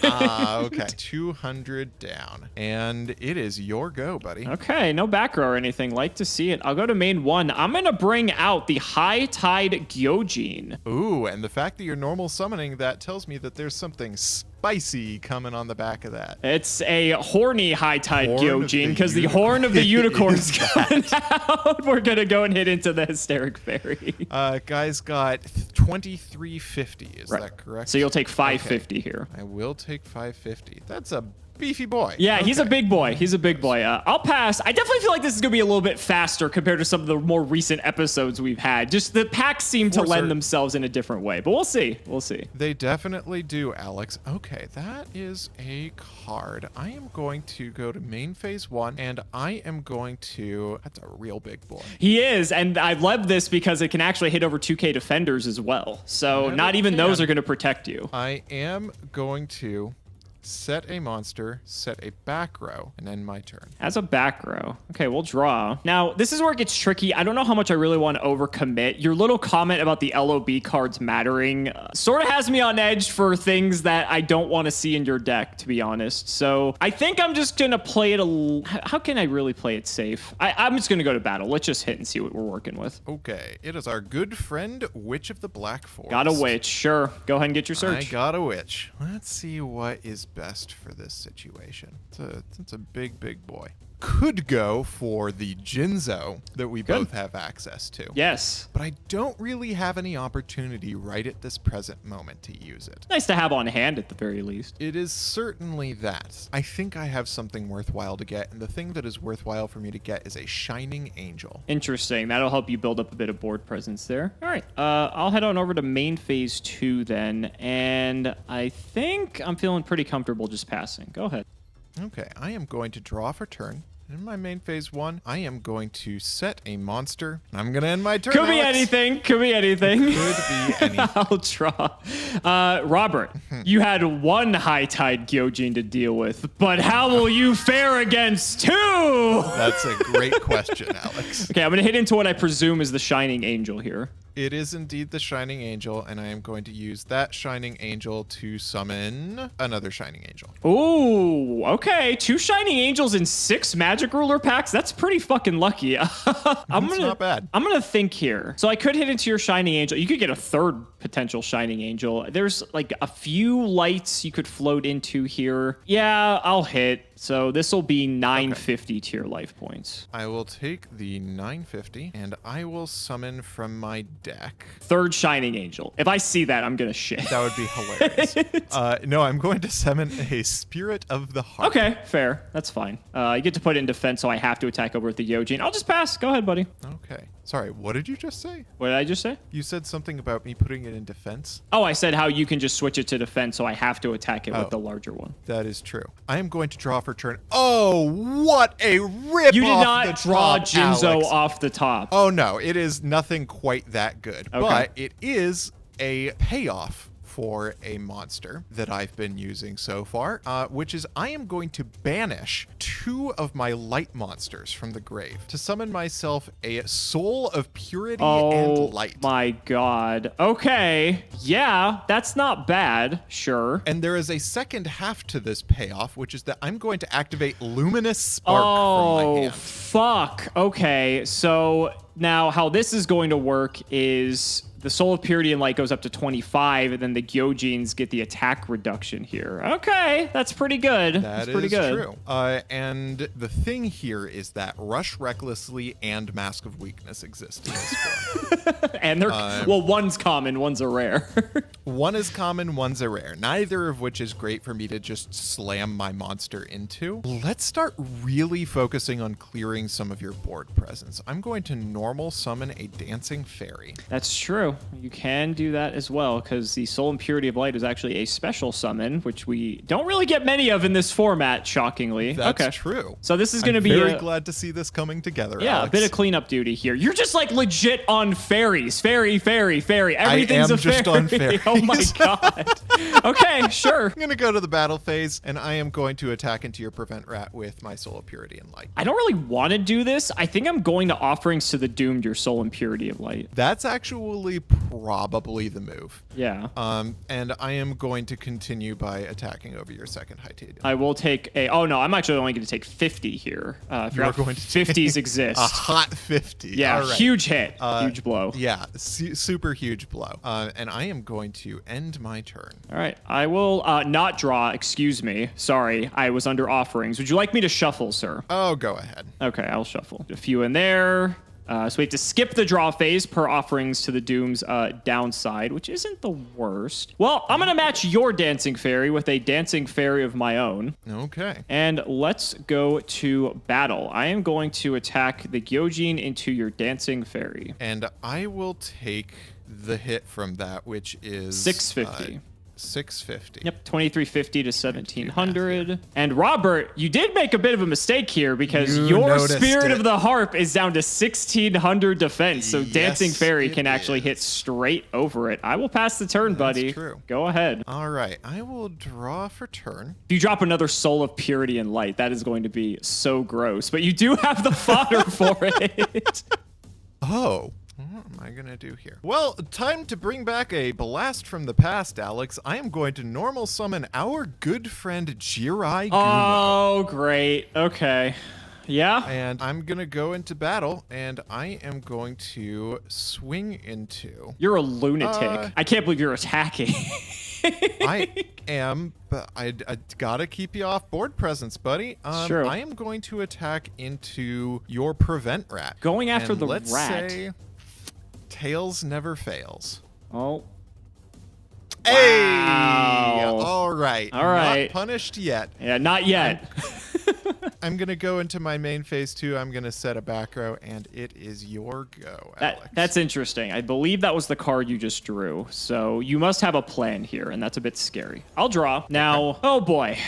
Okay. 200 down. And it is your go, buddy. Okay, no back row or anything. Like to see it. I'll go to main 1. I'm going to bring out the High Tide Gyojin. Ooh, and the fact that you're normal summoning, that tells me that there's something spicy coming on the back of that. It's a horny High Tide Horn Gyojin because the horn of the unicorn's coming out. We're going to go and hit into the Hysteric Fairy. Guy's got 2350, is that correct? So you'll take 550 here. I will take 550. That's a beefy boy. Yeah, he's a big boy. He's a big boy. I'll pass. I definitely feel like this is going to be a little bit faster compared to some of the more recent episodes we've had. Just the packs seem to lend themselves in a different way, but we'll see. We'll see. They definitely do, Alex. Okay, that is a card. I am going to go to main phase 1, and I am going to... That's a real big boy. He is, and I love this because it can actually hit over 2K defenders as well. So not even those are going to protect you. I am going to... set a monster, set a back row, and end my turn. As a back row. Okay, we'll draw. Now, this is where it gets tricky. I don't know how much I really want to overcommit. Your little comment about the LOB cards mattering sort of has me on edge for things that I don't want to see in your deck, to be honest. So I think I'm just going to play it how can I really play it safe? I'm just going to go to battle. Let's just hit and see what we're working with. Okay, it is our good friend, Witch of the Black Forest. Got a witch. Sure. Go ahead and get your search. I got a witch. Let's see what is best for this situation. It's a big boy. Could go for the Jinzo that we both have access to. Yes. But I don't really have any opportunity right at this present moment to use it. Nice to have on hand at the very least. It is certainly that. I think I have something worthwhile to get, and the thing that is worthwhile for me to get is a Shining Angel. Interesting. That'll help you build up a bit of board presence there. All right. I'll head on over to main phase 2 then, and I think I'm feeling pretty comfortable just passing. Go ahead. Okay, I am going to draw for turn. In my main phase 1, I am going to set a monster. I'm going to end my turn. Could be anything. Could be anything. Could be anything. I'll draw. Robert, you had 1 High Tide Gyojin to deal with, but how will you fare against 2? That's a great question, Alex. Okay, I'm going to hit into what I presume is the Shining Angel here. It is indeed the Shining Angel, and I am going to use that Shining Angel to summon another Shining Angel. Ooh, okay. 2 Shining Angels in 6 Magic Ruler packs? That's pretty fucking lucky. Not bad. I'm going to think here. So I could hit into your Shining Angel. You could get a 3rd potential Shining Angel. There's like a few lights you could float into here. Yeah, I'll hit. So this will be 950 tier life points. I will take the 950, and I will summon from my deck. 3rd Shining Angel. If I see that, I'm going to shit. That would be hilarious. No, I'm going to summon a Spirit of the Heart. Okay, fair. That's fine. You get to put it in defense, so I have to attack over with the Gyojin. I'll just pass. Go ahead, buddy. Okay. Sorry, what did you just say? What did I just say? You said something about me putting it in defense. Oh, I said how you can just switch it to defense, so I have to attack it with the larger one. That is true. I am going to draw for turn. Oh, what a rip! You did not draw Jinzo Alex. Off the top. Oh, no. It is nothing quite that good. Okay. But it is a payoff for a monster that I've been using so far, which is I am going to banish 2 of my light monsters from the grave to summon myself a Soul of Purity and Light. Oh my god. Okay. Yeah, that's not bad. Sure. And there is a second half to this payoff, which is that I'm going to activate Luminous Spark from my hand. Fuck. Okay, so now how this is going to work is the Soul of Purity and Light goes up to 25, and then the Gyojins get the attack reduction here. Okay, that's pretty good. That's pretty good. True. And the thing here is that Rush Recklessly and Mask of Weakness exist in this form. And they're, well, one's common, one's a rare. One is common, one's a rare. Neither of which is great for me to just slam my monster into. Let's start really focusing on clearing some of your board presence. I'm going to normal summon a dancing fairy. That's true. You can do that as well, because the Soul and Purity of Light is actually a special summon, which we don't really get many of in this format, shockingly. That's true. So this is going to be very glad to see this coming together, yeah, Alex. a bit of cleanup duty here. You're just like legit on fairies. Fairy. Everything's a fairy. Just on fairies. Oh my god. Okay, sure. I'm going to go to the battle phase, and I am going to attack into your Prevent Rat with my Soul of Purity and Light. I don't really want to do this. I think I'm going to Offerings to the Doomed, your Soul and Purity of Light. That's actually probably the move. Yeah. And I am going to continue by attacking over your second high table. I will take a... Oh, no, I'm actually only going to take 50 here. You're going to 50s exist. A hot 50. Yeah, all right. huge hit. Huge blow. Yeah, super huge blow. And I am going to end my turn. All right. I will not draw. Excuse me. Sorry. I was under Offerings. Would you like me to shuffle, sir? Oh, go ahead. Okay, I'll shuffle. A few in there. So we have to skip the draw phase per Offerings to the Doom's downside, which isn't the worst. Well, I'm going to match your Dancing Fairy with a Dancing Fairy of my own. Okay. And let's go to battle. I am going to attack the Gyojin into your Dancing Fairy. And I will take the hit from that, which is 650. 650. Yep, 2350 to 1700. And Robert, you did make a bit of a mistake here because your Spirit of the Harp is down to 1600 defense. So Dancing Fairy can actually hit straight over it. I will pass the turn, buddy. That's true. Go ahead. All right, I will draw for turn. If you drop another Soul of Purity and Light, that is going to be so gross. But you do have the fodder for it. Oh. What am I going to do here? Well, time to bring back a blast from the past, Alex. I am going to normal summon our good friend Jirai Gumo. Oh, great. Okay. Yeah. And I'm going to go into battle, and I am going to swing into... You're a lunatic. I can't believe you're attacking. I am, but I gotta keep you off board presence, buddy. Sure. I am going to attack into your Prevent Rat. Going after and the let's rat. Say Tails never fails. Oh. Hey! Wow. All right. All right. Not punished yet. Yeah, not yet. I'm going to go into my main phase 2. I'm going to set a back row, and it is your go, Alex. That's interesting. I believe that was the card you just drew. So you must have a plan here, and that's a bit scary. I'll draw. Now, oh boy.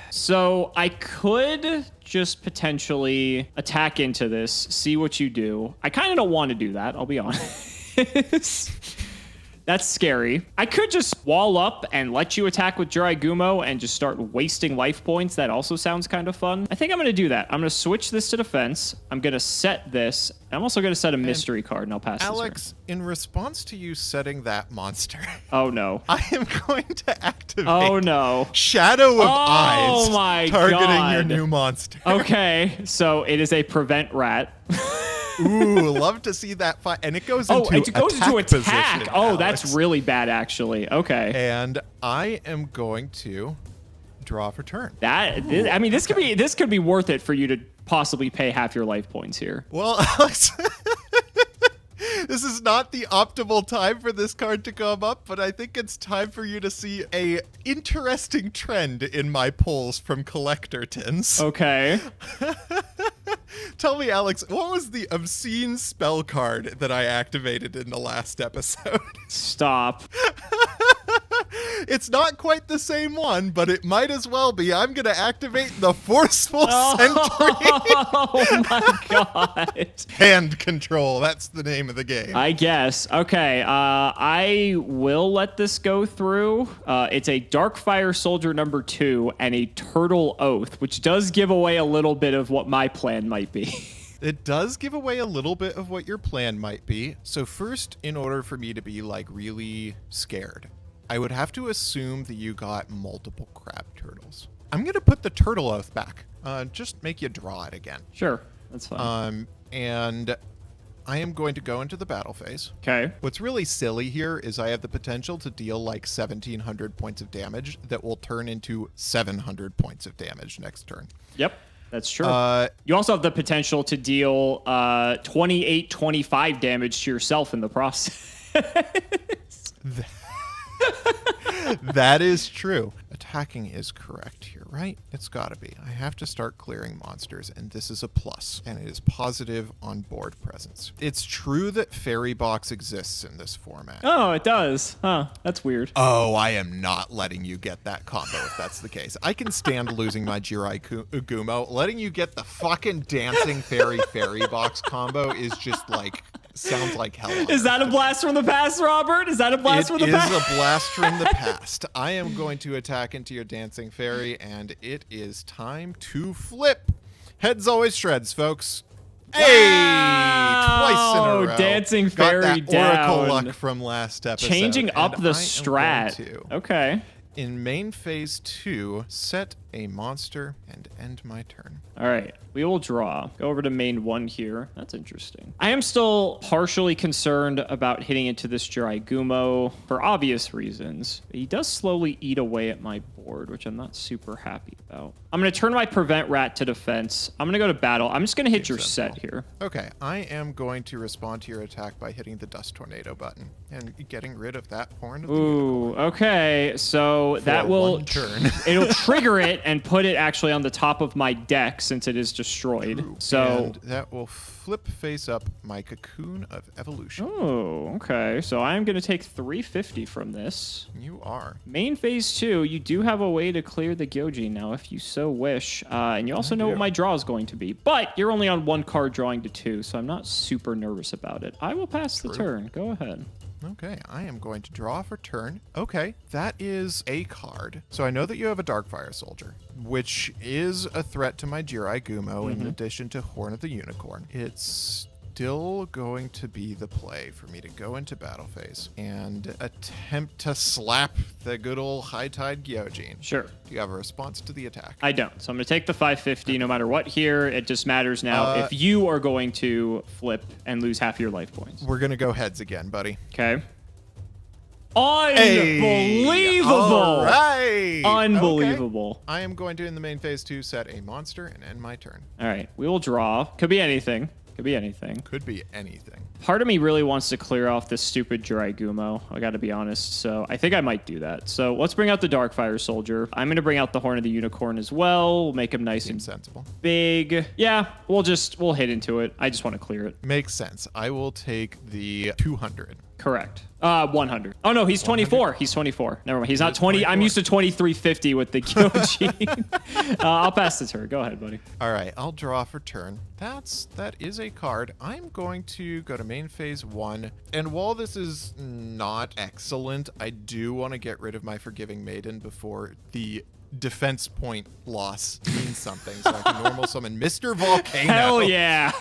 So I could just potentially attack into this, see what you do. I kind of don't want to do that, I'll be honest. That's scary. I could just wall up and let you attack with Jirai Gumo and just start wasting life points. That also sounds kind of fun. I think I'm going to do that. I'm going to switch this to defense. I'm going to set this. I'm also going to set a mystery card, and I'll pass this Alex, in response to you setting that monster... Oh, no. I am going to activate... Oh, no. Shadow of Eyes. Oh, my targeting your new monster. Okay, so it is a Prevent Rat. Ooh, love to see that fight. And it goes into it goes into attack. Position, oh, Alex. That's really bad, actually. Okay. And I am going to draw for turn. This could be worth it for you to possibly pay half your life points here. Well, Alex, this is not the optimal time for this card to come up, but I think it's time for you to see a interesting trend in my pulls from collector tins. Okay. Tell me, Alex, what was the obscene spell card that I activated in the last episode? Stop. It's not quite the same one, but it might as well be. I'm going to activate the Forceful Sentry. Oh my god. Hand control. That's the name of the game. I guess. Okay. I will let this go through. It's a Darkfire Soldier number 2 and a Turtle Oath, which does give away a little bit of what my plan might be. It does give away a little bit of what your plan might be. So first, in order for me to be like really scared, I would have to assume that you got multiple crab turtles. I'm going to put the Turtle Oath back. Just make you draw it again. Sure. That's fine. And I am going to go into the battle phase. Okay. What's really silly here is I have the potential to deal like 1,700 points of damage that will turn into 700 points of damage next turn. Yep. That's true. You also have the potential to deal 28-25 damage to yourself in the process. That is true. attacking is correct here, right? It's gotta be. I have to start clearing monsters, and this is a plus, and it is positive on board presence. It's true that Fairy Box exists in this format. Oh, it does. Huh. That's weird. Oh, I am not letting you get that combo if that's the case. I can stand losing my Jiraiya-Gumo. Letting you get the fucking dancing fairy box combo is just like, sounds like hell. Is that a blast from the past, Robert? Is that a blast from the past? It is a blast from the past. I am going to attack into your dancing fairy, and it is time to flip. Heads always shreds, folks. Wow. Hey, twice in a row. Dancing fairy Got that Oracle down. luck from last episode. Changing up and the I am strat. going to, Okay. in main phase 2, set a monster and end my turn. All right, we will draw. Go over to main 1 here. That's interesting. I am still partially concerned about hitting into this Jiraiya-Gumo for obvious reasons. He does slowly eat away at my board, which I'm not super happy about. I'm going to turn my Prevent Rat to defense. I'm going to go to battle. I'm just going to hit your set here. Okay, I am going to respond to your attack by hitting the Dust Tornado button and getting rid of that Horn of the Ooh, Unicorn. okay. So that will one turn. It'll trigger it and put it actually on the top of my deck since it is destroyed. Ooh, So and that will flip face up my Cocoon of Evolution. oh, okay. So I am going to take 350 from this. You are. Main phase 2, you do have a way to clear the Gyojin now if you so wish. And you also know what my draw is going to be. But you're only on 1 card drawing to 2, so I'm not super nervous about it. I will pass the turn. Go ahead. Okay, I am going to draw for turn. Okay, that is a card. So I know that you have a Darkfire Soldier, which is a threat to my Jiraiya-Gumo in addition to Horn of the Unicorn. It's still going to be the play for me to go into battle phase and attempt to slap the good old High Tide Gyojin. Sure. Do you have a response to the attack? I don't. So I'm going to take the 550 no matter what here. It just matters now if you are going to flip and lose half your life points. We're going to go heads again, buddy. Okay. Unbelievable. All right. Unbelievable. Okay. I am going to, in the main phase 2, set a monster and end my turn. All right. We will draw. Could be anything. Could be anything. Could be anything. Part of me really wants to clear off this stupid Jiraiya-Gumo. I got to be honest. So I think I might do that. So let's bring out the Darkfire Soldier. I'm going to bring out the Horn of the Unicorn as well. We'll make him nice and sensible. big. Yeah, we'll hit into it. I just want to clear it. Makes sense. I will take the 200. Correct. 100. Oh, no, he's 24. He's 24. Never mind. He's not 20. 24. I'm used to 2350 with the Gyojin. I'll pass the turn. Go ahead, buddy. All right, I'll draw for turn. That is a card. I'm going to go to main phase 1. And while this is not excellent, I do want to get rid of my Forgiving Maiden before the defense point loss means something. So I can normal summon Mr. Volcano. Hell yeah.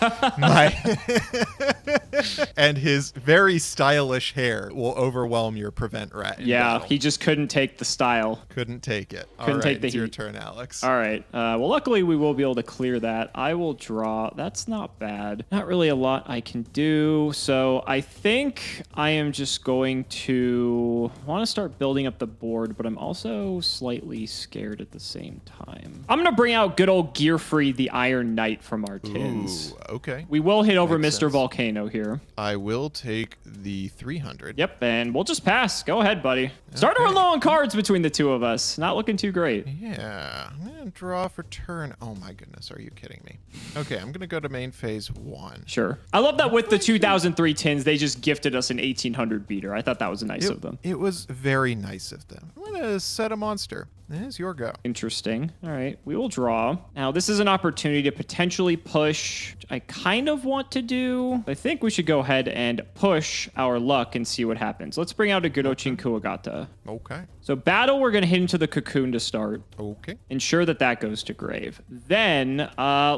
And his very stylish hair will overwhelm your Prevent Rat. Yeah, he just couldn't take the style. Couldn't take it. Couldn't take the it's your heat. turn, Alex. All right. Well, luckily we will be able to clear that. I will draw. That's not bad. Not really a lot I can do. So I think I am just going to want to start building up the board, but I'm also slightly scared at the same time. I'm going to bring out good old Gearfried, the Iron Knight from our tins. Ooh, okay. We will hit over Makes Mr. sense. Volcano here. I will take the 300. Yep, and we'll just pass. Go ahead, buddy. Starting to run low on cards between the two of us. Not looking too great. Yeah, I'm going to draw for turn. Oh my goodness, are you kidding me? Okay, I'm going to go to main phase 1. Sure. I love that with the 2003 tins, they just gifted us an 1800 beater. I thought that was nice of them. It was very nice of them. I'm going to set a monster. It is your go. Interesting. All right, we will draw. Now, this is an opportunity to potentially push, which I kind of want to do. I think we should go ahead and push our luck and see what happens. Let's bring out a Godochin Kuwagata. Okay. So battle, we're going to hit into the Cocoon to start. Okay. Ensure that goes to grave. Then, I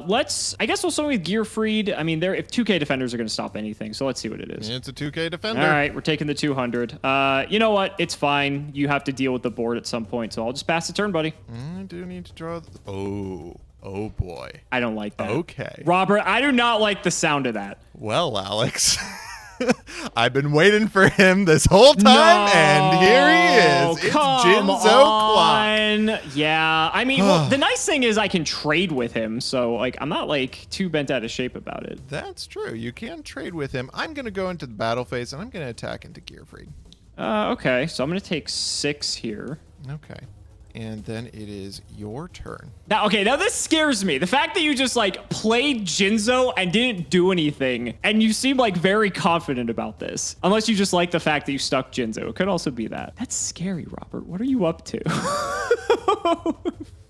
guess we'll start with Gearfried. I mean, if 2K defenders are going to stop anything, so let's see what it is. It's a 2K defender. All right, we're taking the 200. You know what? It's fine. You have to deal with the board at some point, so I'll just pass the turn, buddy. I do need to draw. Oh boy. I don't like that. Okay. Robert, I do not like the sound of that. Well, Alex, I've been waiting for him this whole time, and here he is. It's Jinzo Clock. Yeah, I mean, well, the nice thing is I can trade with him, so I'm not too bent out of shape about it. That's true. You can trade with him. I'm going to go into the battle phase, and I'm going to attack into Gearfried. Okay, so I'm going to take 6 here. Okay. and then it is your turn. Now this scares me. The fact that you just like played Jinzo and didn't do anything, and you seem like very confident about this. Unless you just like the fact that you stuck Jinzo. It could also be that. That's scary, Robert. What are you up to?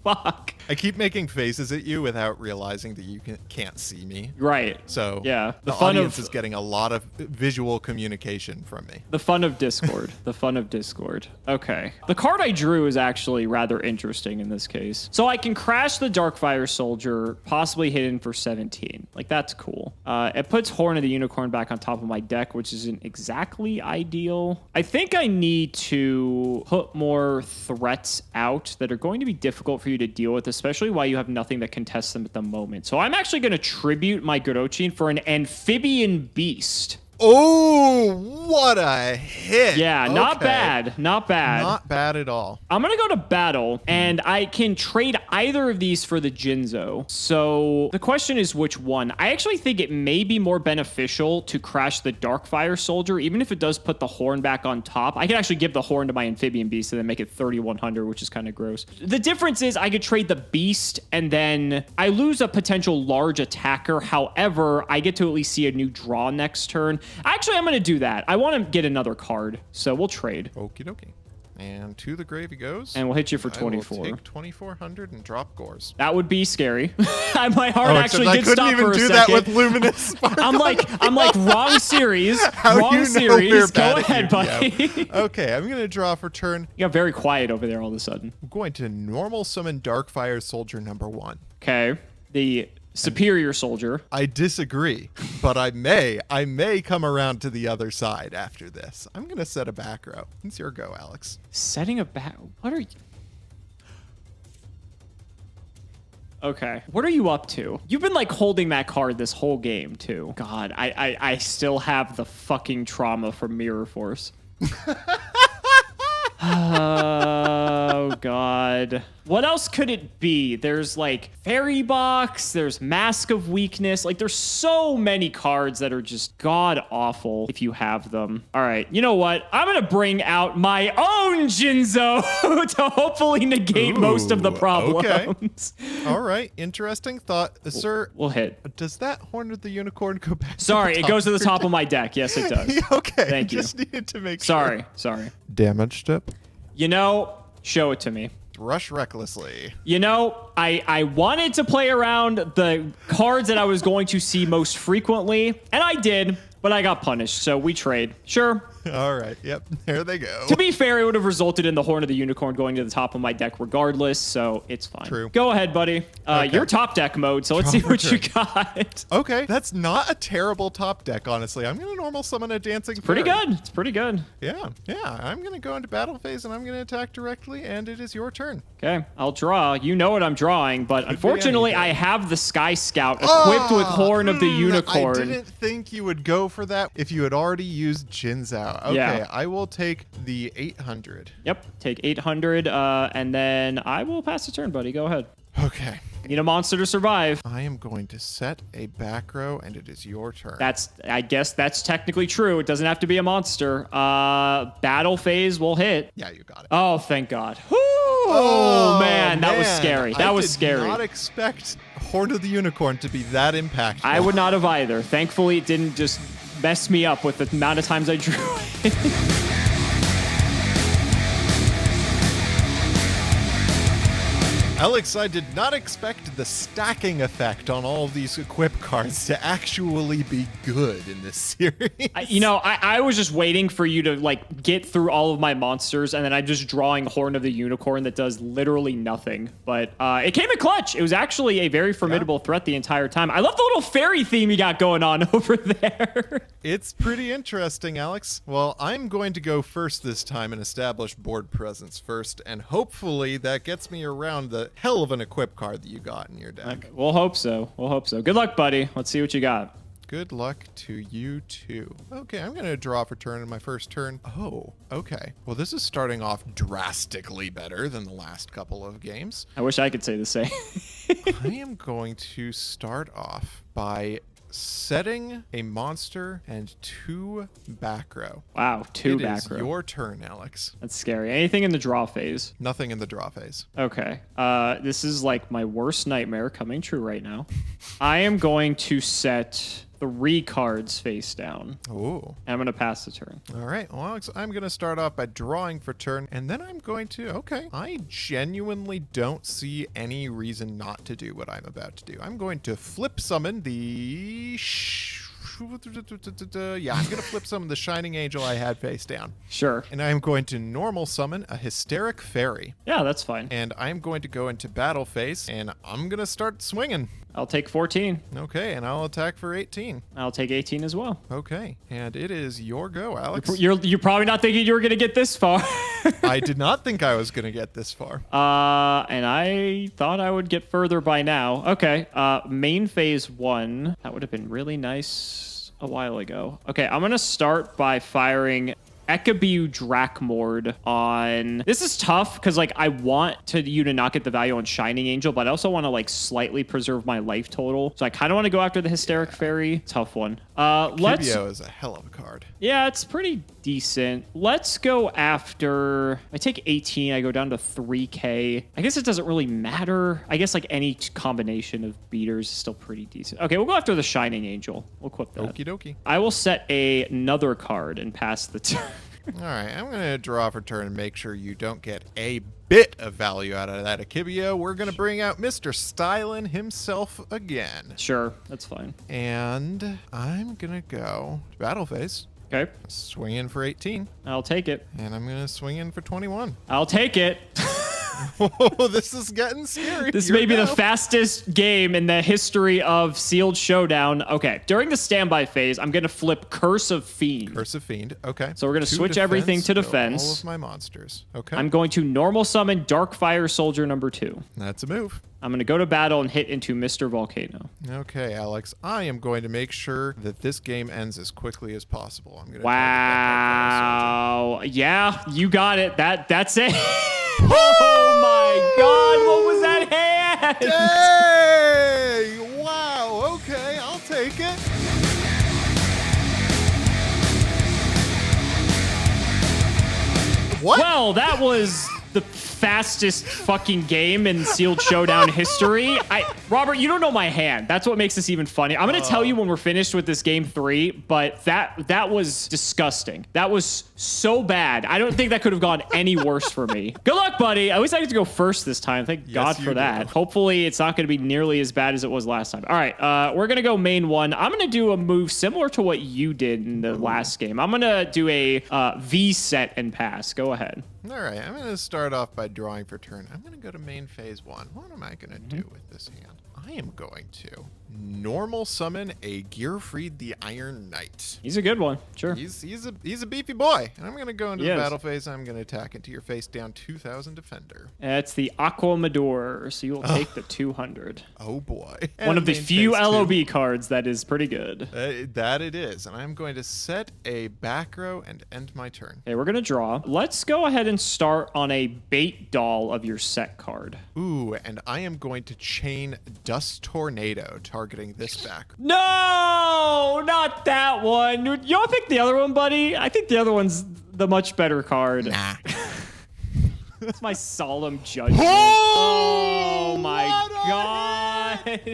Fuck. I keep making faces at you without realizing that you can't see me. Right. So yeah, the audience is getting a lot of visual communication from me. The fun of Discord. The fun of Discord. Okay. The card I drew is actually rather interesting in this case. So I can crash the Darkfire Soldier, possibly hidden for 17. Like, that's cool. It puts Horn of the Unicorn back on top of my deck, which isn't exactly ideal. I think I need to put more threats out that are going to be difficult for you to deal with, especially while you have nothing that contests them at the moment. So I'm actually going to tribute my Gorochin for an Amphibian Beast. Oh, what a hit. Yeah, not bad. Not bad. Not bad at all. I'm going to go to battle, and I can trade either of these for the Jinzo. So the question is which one? I actually think it may be more beneficial to crash the Darkfire Soldier, even if it does put the Horn back on top. I can actually give the Horn to my Amphibian Beast and then make it 3,100, which is kind of gross. The difference is I could trade the Beast, and then I lose a potential large attacker. However, I get to at least see a new draw next turn. Actually, I'm going to do that. I want to get another card, so we'll trade. Okie dokie. And to the grave he goes. And we'll hit you for 24. I will take 2,400 and drop Gores. That would be scary. My heart actually did stop for a second. I couldn't even do that with Luminous Sparkle. I'm like wrong series. Wrong series. Go ahead, buddy. Okay, I'm going to draw for turn. You got very quiet over there all of a sudden. I'm going to normal summon Darkfire Soldier number 1. Okay. The superior soldier. I disagree, but I may come around to the other side after this. I'm going to set a back row. It's your go, Alex. Setting a back... What are you... Okay. What are you up to? You've been like holding that card this whole game too. God, I still have the fucking trauma from Mirror Force. Oh, God. What else could it be? There's like Fairy Box, there's Mask of Weakness. Like, there's so many cards that are just god awful if you have them. All right, you know what? I'm going to bring out my own Jinzo to hopefully negate most of the problems. Okay. All right, interesting thought. Sir, we'll hit. Does that Horn of the Unicorn go back? Sorry, it goes to the top of my deck. Yes, it does. Okay. Thank you. Just needed to make sure. Sorry. Damage step. You know, show it to me. Rush recklessly. You know, I wanted to play around the cards that I was going to see most frequently, and I did, but I got punished, so we trade. Sure. All right. Yep. There they go. To be fair, it would have resulted in the Horn of the Unicorn going to the top of my deck regardless, so it's fine. True. Go ahead, buddy. Okay. You're top deck mode, so let's see what you got. Okay. That's not a terrible top deck, honestly. I'm going to normal summon a Dancing Fairy. Pretty good. It's pretty good. Yeah. I'm going to go into battle phase, and I'm going to attack directly, and it is your turn. Okay. I'll draw. You know what I'm drawing, but unfortunately, I have the Sky Scout equipped with Horn of the Unicorn. I didn't think you would go for that if you had already used Jinzao. Okay. Yeah. I will take the 800. Yep, take 800, and then I will pass the turn, buddy. Go ahead. Okay. Need a monster to survive. I am going to set a back row, and it is your turn. I guess that's technically true. It doesn't have to be a monster. Battle phase will hit. Yeah, you got it. Oh, thank God. Oh, man, that was scary. That was scary. I did not expect Horn of the Unicorn to be that impactful. I would not have either. Thankfully, it didn't just mess me up with the amount of times I drew it. Alex, I did not expect the stacking effect on all of these equip cards to actually be good in this series. I was just waiting for you to like get through all of my monsters, and then I'm just drawing Horn of the Unicorn that does literally nothing. But it came in clutch. It was actually a very formidable threat the entire time. I love the little fairy theme you got going on over there. It's pretty interesting, Alex. Well, I'm going to go first this time and establish board presence first, and hopefully that gets me around the hell of an equip card that you got in your deck. We'll hope so. Good luck, buddy. Let's see what you got. Good luck to you too. Okay, I'm going to draw for turn in my first turn. Oh, okay. Well, this is starting off drastically better than the last couple of games. I wish I could say the same. I am going to start off by setting a monster and 2 back row. Wow, 2 It back is row. your turn, Alex. That's scary. Anything in the draw phase? Nothing in the draw phase. Okay. This is like my worst nightmare coming true right now. I am going to set 3 cards face down. Ooh. And I'm going to pass the turn. All right, well, Alex, I'm going to start off by drawing for turn, and then I'm going to, okay, I genuinely don't see any reason not to do what I'm about to do. I'm going to flip summon the... Yeah, I'm going to flip summon the Shining Angel I had face down. Sure. And I'm going to normal summon a Hysteric Fairy. Yeah, that's fine. And I'm going to go into battle phase, and I'm going to start swinging. I'll take 14. Okay, and I'll attack for 18. I'll take 18 as well. Okay, and it is your go, Alex. You're probably not thinking you were going to get this far. I did not think I was going to get this far. And I thought I would get further by now. Okay, main phase 1. That would have been really nice a while ago. Okay, I'm going to start by firing Ekabu Drakmord on... This is tough because, like, I want you to not get the value on Shining Angel, but I also want to, like, slightly preserve my life total. So I kind of want to go after the Hysteric Fairy. Tough one. Kibio is a hell of a card. Yeah, it's pretty decent. Let's go after... I take 18. I go down to 3K. I guess it doesn't really matter. I guess, like, any combination of beaters is still pretty decent. Okay, we'll go after the Shining Angel. We'll equip that. Okie dokie. I will set another card and pass the turn. All right, I'm going to draw for turn and make sure you don't get a bit of value out of that Akibio. We're going to bring out Mr. Stylin himself again. Sure, that's fine. And I'm going to go to battle phase. Okay. Swing in for 18. I'll take it. And I'm going to swing in for 21. I'll take it. Oh, this is getting scary. This Here may we be go. the fastest game in the history of Sealed Showdown. Okay, during the standby phase, I'm going to flip Curse of Fiend. Curse of Fiend. Okay. So we're going to 2 switch everything to go defense. All of my monsters. Okay. I'm going to normal summon Darkfire Soldier number 2. That's a move. I'm going to go to battle and hit into Mr. Volcano. Okay, Alex. I am going to make sure that this game ends as quickly as possible. I'm going to Wow. Yeah, you got it. That's it. Oh my God, what was that hand? Hey! Wow, okay, I'll take it. What? Well, that was the fastest fucking game in Sealed Showdown history. Robert, you don't know my hand. That's what makes this even funny. I'm going to tell you when we're finished with this game 3, but that was disgusting. That was so bad. I don't think that could have gone any worse for me. Good luck, buddy. At least I get to go first this time. Thank God for that. Hopefully, it's not going to be nearly as bad as it was last time. All right, we're going to go main 1. I'm going to do a move similar to what you did in the last game. I'm going to do a V set and pass. Go ahead. All right, I'm going to start off by drawing for turn. I'm going to go to main phase 1. What am I going to do with this hand? I am going to normal summon a Gearfried the Iron Knight. He's a good one. Sure. He's a beefy boy. And I'm going to go into the Yes. battle phase. I'm going to attack into your face down 2,000 defender. It's the Aquamador, so you will take the 200. Oh boy. One And of the main few phase 2. LOB cards that is pretty good. That it is. And I'm going to set a back row and end my turn. Okay, we're going to draw. Let's go ahead and start on a bait doll of your set card. Ooh, and I am going to chain Dust Tornado, targeting this back. No, not that one. You don't pick the other one, buddy? I think the other one's the much better card. Nah. That's my solemn judgment. Oh, my what a God.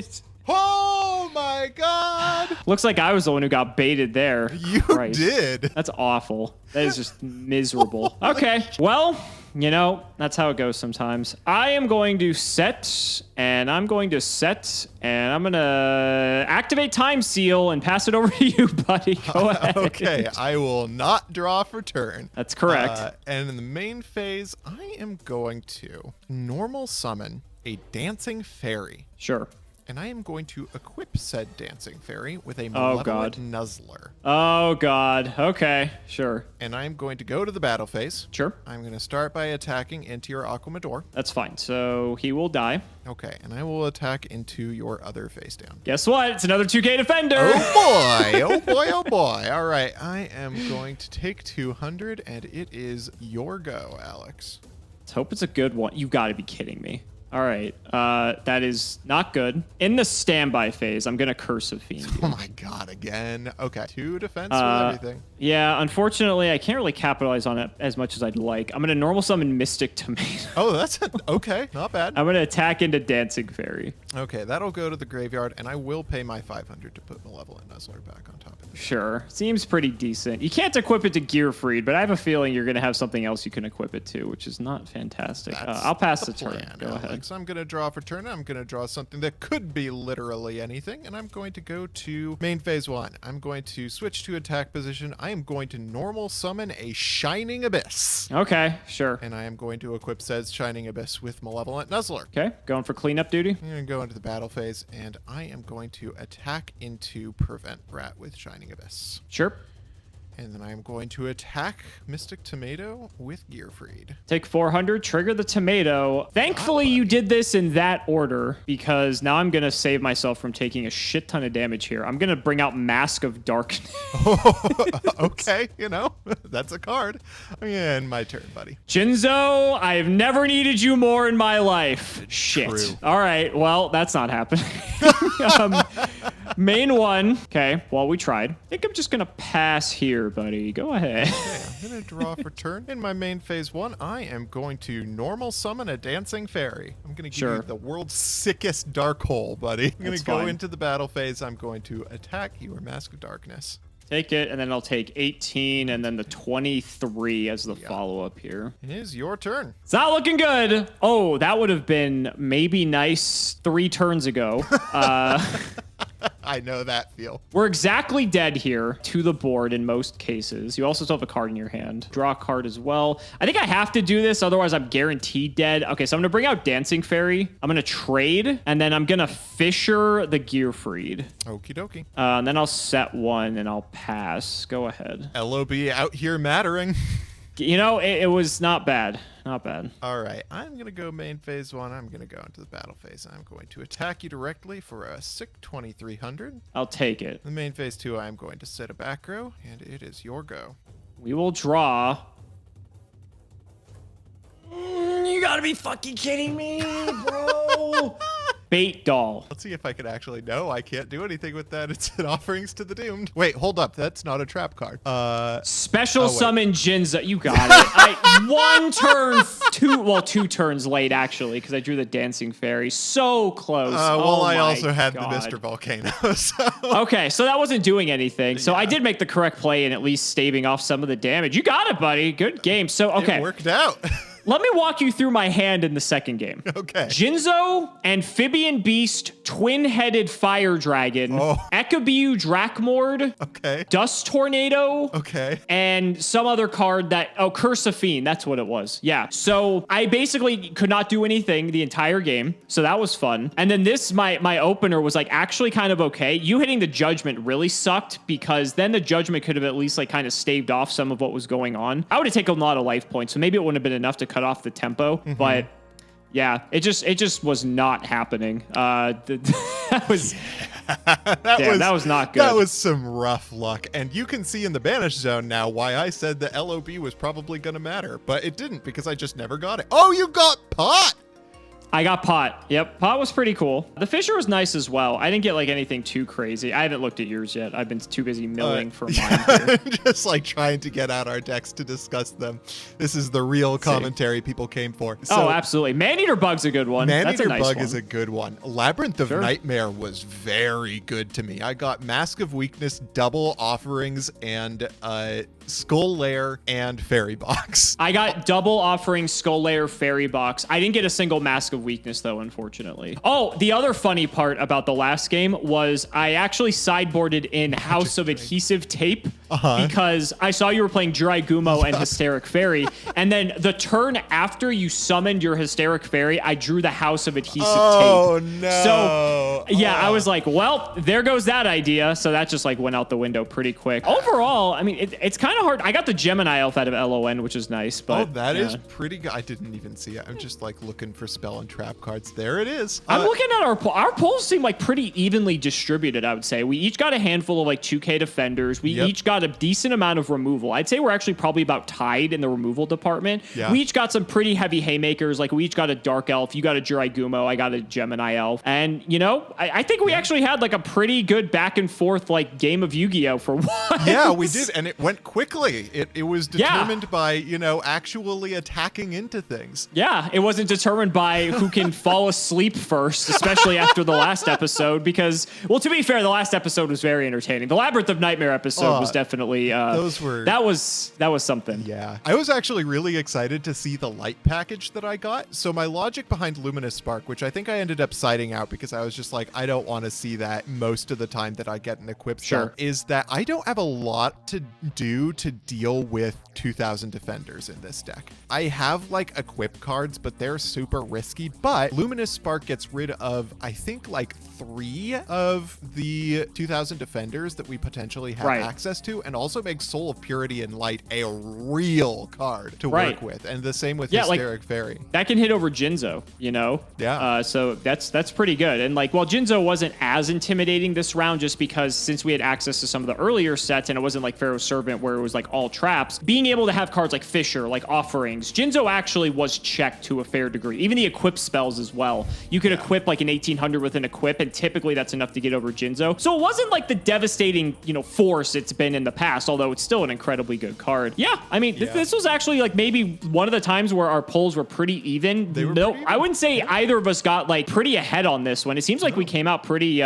Oh my God! Looks like I was the one who got baited there. You Christ. did. That's awful. That is just miserable. Okay, well, you know, that's how it goes sometimes. I am going to set, and I'm going to activate Time Seal and pass it over to you, buddy. Go ahead. Okay, I will not draw for turn. That's correct. And in the main phase, I am going to normal summon a Dancing Fairy. Sure. And I am going to equip said Dancing Fairy with a Oh, Malevolent God. Nuzzler. Oh, God. Okay, sure. And I'm going to go to the battle phase. Sure. I'm going to start by attacking into your Aquamador. That's fine. So he will die. Okay, and I will attack into your other face down. Guess what? It's another 2K defender. Oh boy, oh boy, oh boy. All right, I am going to take 200, and it is your go, Alex. Let's hope it's a good one. You got to be kidding me. All right. That is not good. In the standby phase, I'm going to Curse of Fiend. Oh my god, again. Okay, 2 defense with everything. Yeah, unfortunately, I can't really capitalize on it as much as I'd like. I'm going to normal summon Mystic Tomato. Oh, that's okay. Not bad. I'm going to attack into Dancing Fairy. Okay, that'll go to the graveyard, and I will pay my 500 to put Malevolent Nuzzler back on top of it. Sure. Seems pretty decent. You can't equip it to Gearfried, but I have a feeling you're going to have something else you can equip it to, which is not fantastic. I'll pass the turn. Go ahead. So I'm going to draw for turn. I'm going to draw something that could be literally anything, and I'm going to go to main phase 1. I'm going to switch to attack position. I am going to normal summon a Shining Abyss. Okay, sure. And I am going to equip says Shining Abyss with Malevolent Nuzzler. Okay, going for cleanup duty. I'm going to go into the battle phase, and I am going to attack into Prevent Brat with Shining Abyss. Sure. And then I'm going to attack Mystic Tomato with Gearfried. Take 400, trigger the tomato. Thankfully, you did this in that order because now I'm going to save myself from taking a shit ton of damage here. I'm going to bring out Mask of Darkness. Okay, you know, that's a card. And my turn, buddy. Jinzo, I have never needed you more in my life. Shit. True. All right, well, that's not happening. Main 1. Okay, well, we tried. I think I'm just going to pass here, buddy. Go ahead. Okay, I'm going to draw for turn. In my main phase 1, I am going to normal summon a Dancing Fairy. I'm going to give you the world's sickest dark hole, buddy. I'm going to go into the battle phase. I'm going to attack your Mask of Darkness. Take it, and then I'll take 18 and then the 23 as the follow-up here. It is your turn. It's not looking good. Oh, that would have been maybe nice 3 turns ago. I know that feel. We're exactly dead here to the board in most cases. You also still have a card in your hand. Draw a card as well. I think I have to do this, otherwise I'm guaranteed dead. Okay, so I'm going to bring out Dancing Fairy. I'm going to trade, and then I'm going to Fisher the Gearfried. Okie dokie. And then I'll set 1, and I'll pass. Go ahead. LOB out here mattering. You know, it was not bad. Not bad. All right, I'm going to go main phase 1. I'm going to go into the battle phase. I'm going to attack you directly for a sick 2300. I'll take it. In main phase 2, I'm going to set a back row, and it is your go. We will draw. You gotta be fucking kidding me, bro. Bait doll. Let's see if I can actually. No, I can't do anything with that. It's an Offerings to the Doomed. Wait, hold up. That's not a trap card. Special summon Jinza. You got it. One turn, 2 turns late, actually, because I drew the Dancing Fairy. So close. I also had the Mr. Volcano. So. Okay, so that wasn't doing anything. So I did make the correct play and at least staving off some of the damage. You got it, buddy. Good game. So, okay. It worked out. Let me walk you through my hand in the second game. Okay. Jinzo, Amphibian Beast, Twin-Headed Fire Dragon, Ekabiu Drakmord, Dust Tornado, and some other card that, Curse of Fiend, that's what it was. Yeah. So I basically could not do anything the entire game, so that was fun. And then this, my opener was like actually kind of okay. You hitting the Judgment really sucked because then the Judgment could have at least like kind of staved off some of what was going on. I would have taken a lot of life points, so maybe it wouldn't have been enough to cut off the tempo, but yeah, it just was not happening. That was that was not good. That was some rough luck, and you can see in the Banish Zone now why I said the LOB was probably gonna matter, but it didn't because I just never got it. Oh, you got Pot! I got Pot. Yep, Pot was pretty cool. The Fisher was nice as well. I didn't get like anything too crazy. I haven't looked at yours yet. I've been too busy milling for mine here. Just like trying to get out our decks to discuss them. This is the real commentary people came for. So, absolutely. Maneater Bug's a good one. Maneater Bug is a good one. Labyrinth of Nightmare was very good to me. I got Mask of Weakness, double Offerings, and Skull Lair and Fairy Box. I got double Offering, Skull Lair, Fairy Box. I didn't get a single Mask of Weakness, though, unfortunately. Oh, the other funny part about the last game was I actually sideboarded in House of Adhesive Tape because I saw you were playing Jirai Gumo and Hysteric Fairy, and then the turn after you summoned your Hysteric Fairy, I drew the House of Adhesive Tape. Oh, no. So, yeah, I was like, well, there goes that idea. So that just like went out the window pretty quick. Overall, I mean, it's kind of hard. I got the Gemini Elf out of LON, which is nice. But that is pretty good. I didn't even see it. I'm just like looking for spell and trap cards. There it is. I'm looking at our polls seem like pretty evenly distributed, I would say. We each got a handful of like 2K defenders. We each got got a decent amount of removal. I'd say we're actually probably about tied in the removal department. Yeah. We each got some pretty heavy haymakers. Like we each got a Dark Elf. You got a Jiraigumo. I got a Gemini Elf. And, you know, I think we actually had like a pretty good back and forth like game of Yu-Gi-Oh! For once. Yeah, we did. And it went quickly. It was determined by, you know, actually attacking into things. Yeah, it wasn't determined by who can fall asleep first, especially after the last episode, because, well, to be fair, the last episode was very entertaining. The Labyrinth of Nightmare episode was definitely, that was something. Yeah. I was actually really excited to see the light package that I got. So my logic behind Luminous Spark, which I think I ended up siding out because I was just like, I don't want to see that most of the time that I get an equip cell, is that I don't have a lot to do to deal with 2000 defenders in this deck. I have like equip cards, but they're super risky. But Luminous Spark gets rid of, I think, like 3 of the 2000 defenders that we potentially have access to, and also makes Soul of Purity and Light a real card to work with. And the same with Hysteric Fairy. That can hit over Jinzo, you know? Yeah. So that's pretty good. And like, while Jinzo wasn't as intimidating this round, just because since we had access to some of the earlier sets and it wasn't like Pharaoh's Servant where it was like all traps, being able to have cards like Fisher, like Offerings, Jinzo actually was checked to a fair degree. Even the equip spells as well. You could equip like an 1800 with an equip, and typically that's enough to get over Jinzo. So it wasn't like the devastating, you know, force it's been in the past, although it's still an incredibly good card. Yeah, I mean, this was actually like maybe one of the times where our polls were pretty even. I wouldn't say either of us got like pretty ahead on this one. It seems like we came out pretty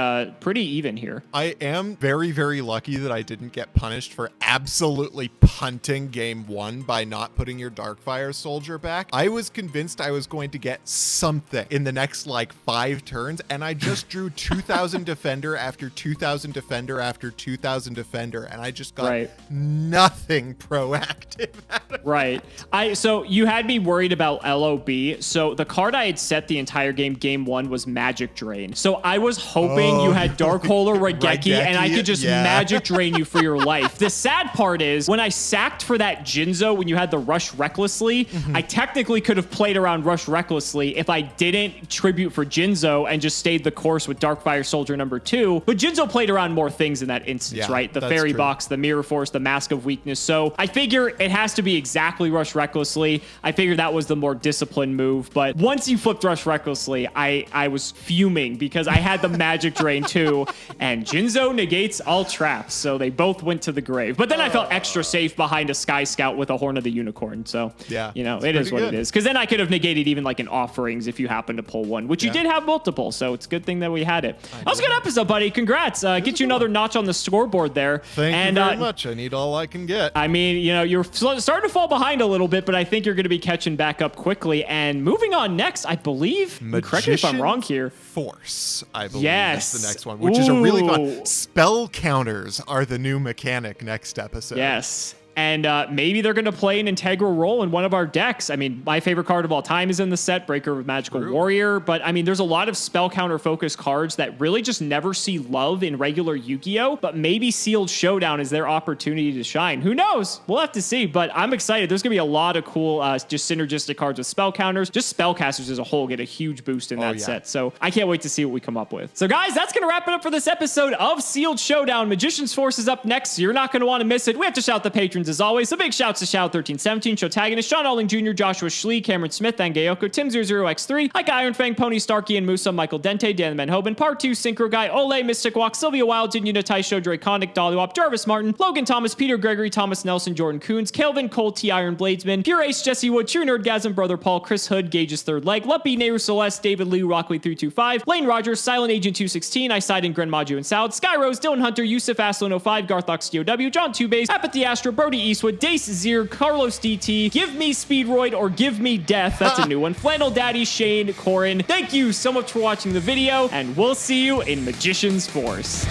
even here. I am very, very lucky that I didn't get punished for absolutely punting game 1 by not putting your Darkfire Soldier back. I was convinced I was going to get something in the next like 5 turns, and I just drew 2000 defender after 2000 defender after 2000 defender, and I just got nothing proactive out of it. So you had me worried about LOB. So the card I had set the entire game 1 was Magic Drain. So I was hoping you had Dark Hole or Raigeki, and I could just Magic Drain you for your life. The sad part is when I sacked for that Jinzo when you had the Rush Recklessly, I technically could have played around Rush Recklessly if I didn't tribute for Jinzo and just stayed the course with Darkfire Soldier number 2. But Jinzo played around more things in that instance, right? The Fairy Box, the Mirror Force, the Mask of Weakness. So I figure it has to be exactly Rush Recklessly. I figured that was the more disciplined move. But once you flipped Rush Recklessly, I was fuming because I had the Magic Drain too, and Jinzo negates all traps. So they both went to the grave. But then I felt extra safe behind a Sky Scout with a Horn of the Unicorn. So, you know, it is what it is. Because then I could have negated even like an Offerings if you happen to pull one, which you did have multiple. So it's a good thing that we had it. That was a good episode, buddy. Congrats. Get you another notch on the scoreboard there. Thank you very much. I need all I can get. I mean, you know, you're starting to fall behind a little bit, but I think you're going to be catching back up quickly. And moving on next, I believe, correct me if I'm wrong here. Force, I believe, is the next one, which is a really fun. Spell counters are the new mechanic next episode. Yes. And maybe they're going to play an integral role in one of our decks. I mean, my favorite card of all time is in the set, Breaker of Magical Warrior. But, I mean, there's a lot of spell counter-focused cards that really just never see love in regular Yu-Gi-Oh! But maybe Sealed Showdown is their opportunity to shine. Who knows? We'll have to see. But I'm excited. There's going to be a lot of cool, just synergistic cards with spell counters. Just spellcasters as a whole get a huge boost in that set. So I can't wait to see what we come up with. So, guys, that's going to wrap it up for this episode of Sealed Showdown. Magician's Force is up next, so you're not going to want to miss it. We have to shout the patrons as always. So big shouts to Shout1317, Shotagonist, Sean Alling Jr., Joshua Schlee, Cameron Smith, Angayoko, Tim00x3, Ike Ironfang, Pony Starkey, and Musa, Michael Dente, Dan Manhoban, Part 2, Synchro Guy, Ole, Mystic Walk, Sylvia Wild, Dinya Taisho, Draconic, Dollywop, Jarvis Martin, Logan Thomas, Peter Gregory, Thomas Nelson, Jordan Coons, Kelvin Cole, T Iron Bladesman, Pure Ace, Jesse Wood, True Nerdgasm, Brother Paul, Chris Hood, Gage's Third Leg, Luppy, Nehru Celeste, David Lee, Rockley 325, Lane Rogers, Silent Agent 216, I Side in Gren Maju and Salad, Sky Rose, Dylan Hunter, Yusuf Aslan 05, Garthox DOW, John Tubase, Apathy Astro, Brody Eastwood, Dace Zier, Carlos DT, Give Me Speedroid or Give Me Death. That's a new one. Flannel Daddy, Shane, Corin. Thank you so much for watching the video, and we'll see you in Magician's Force.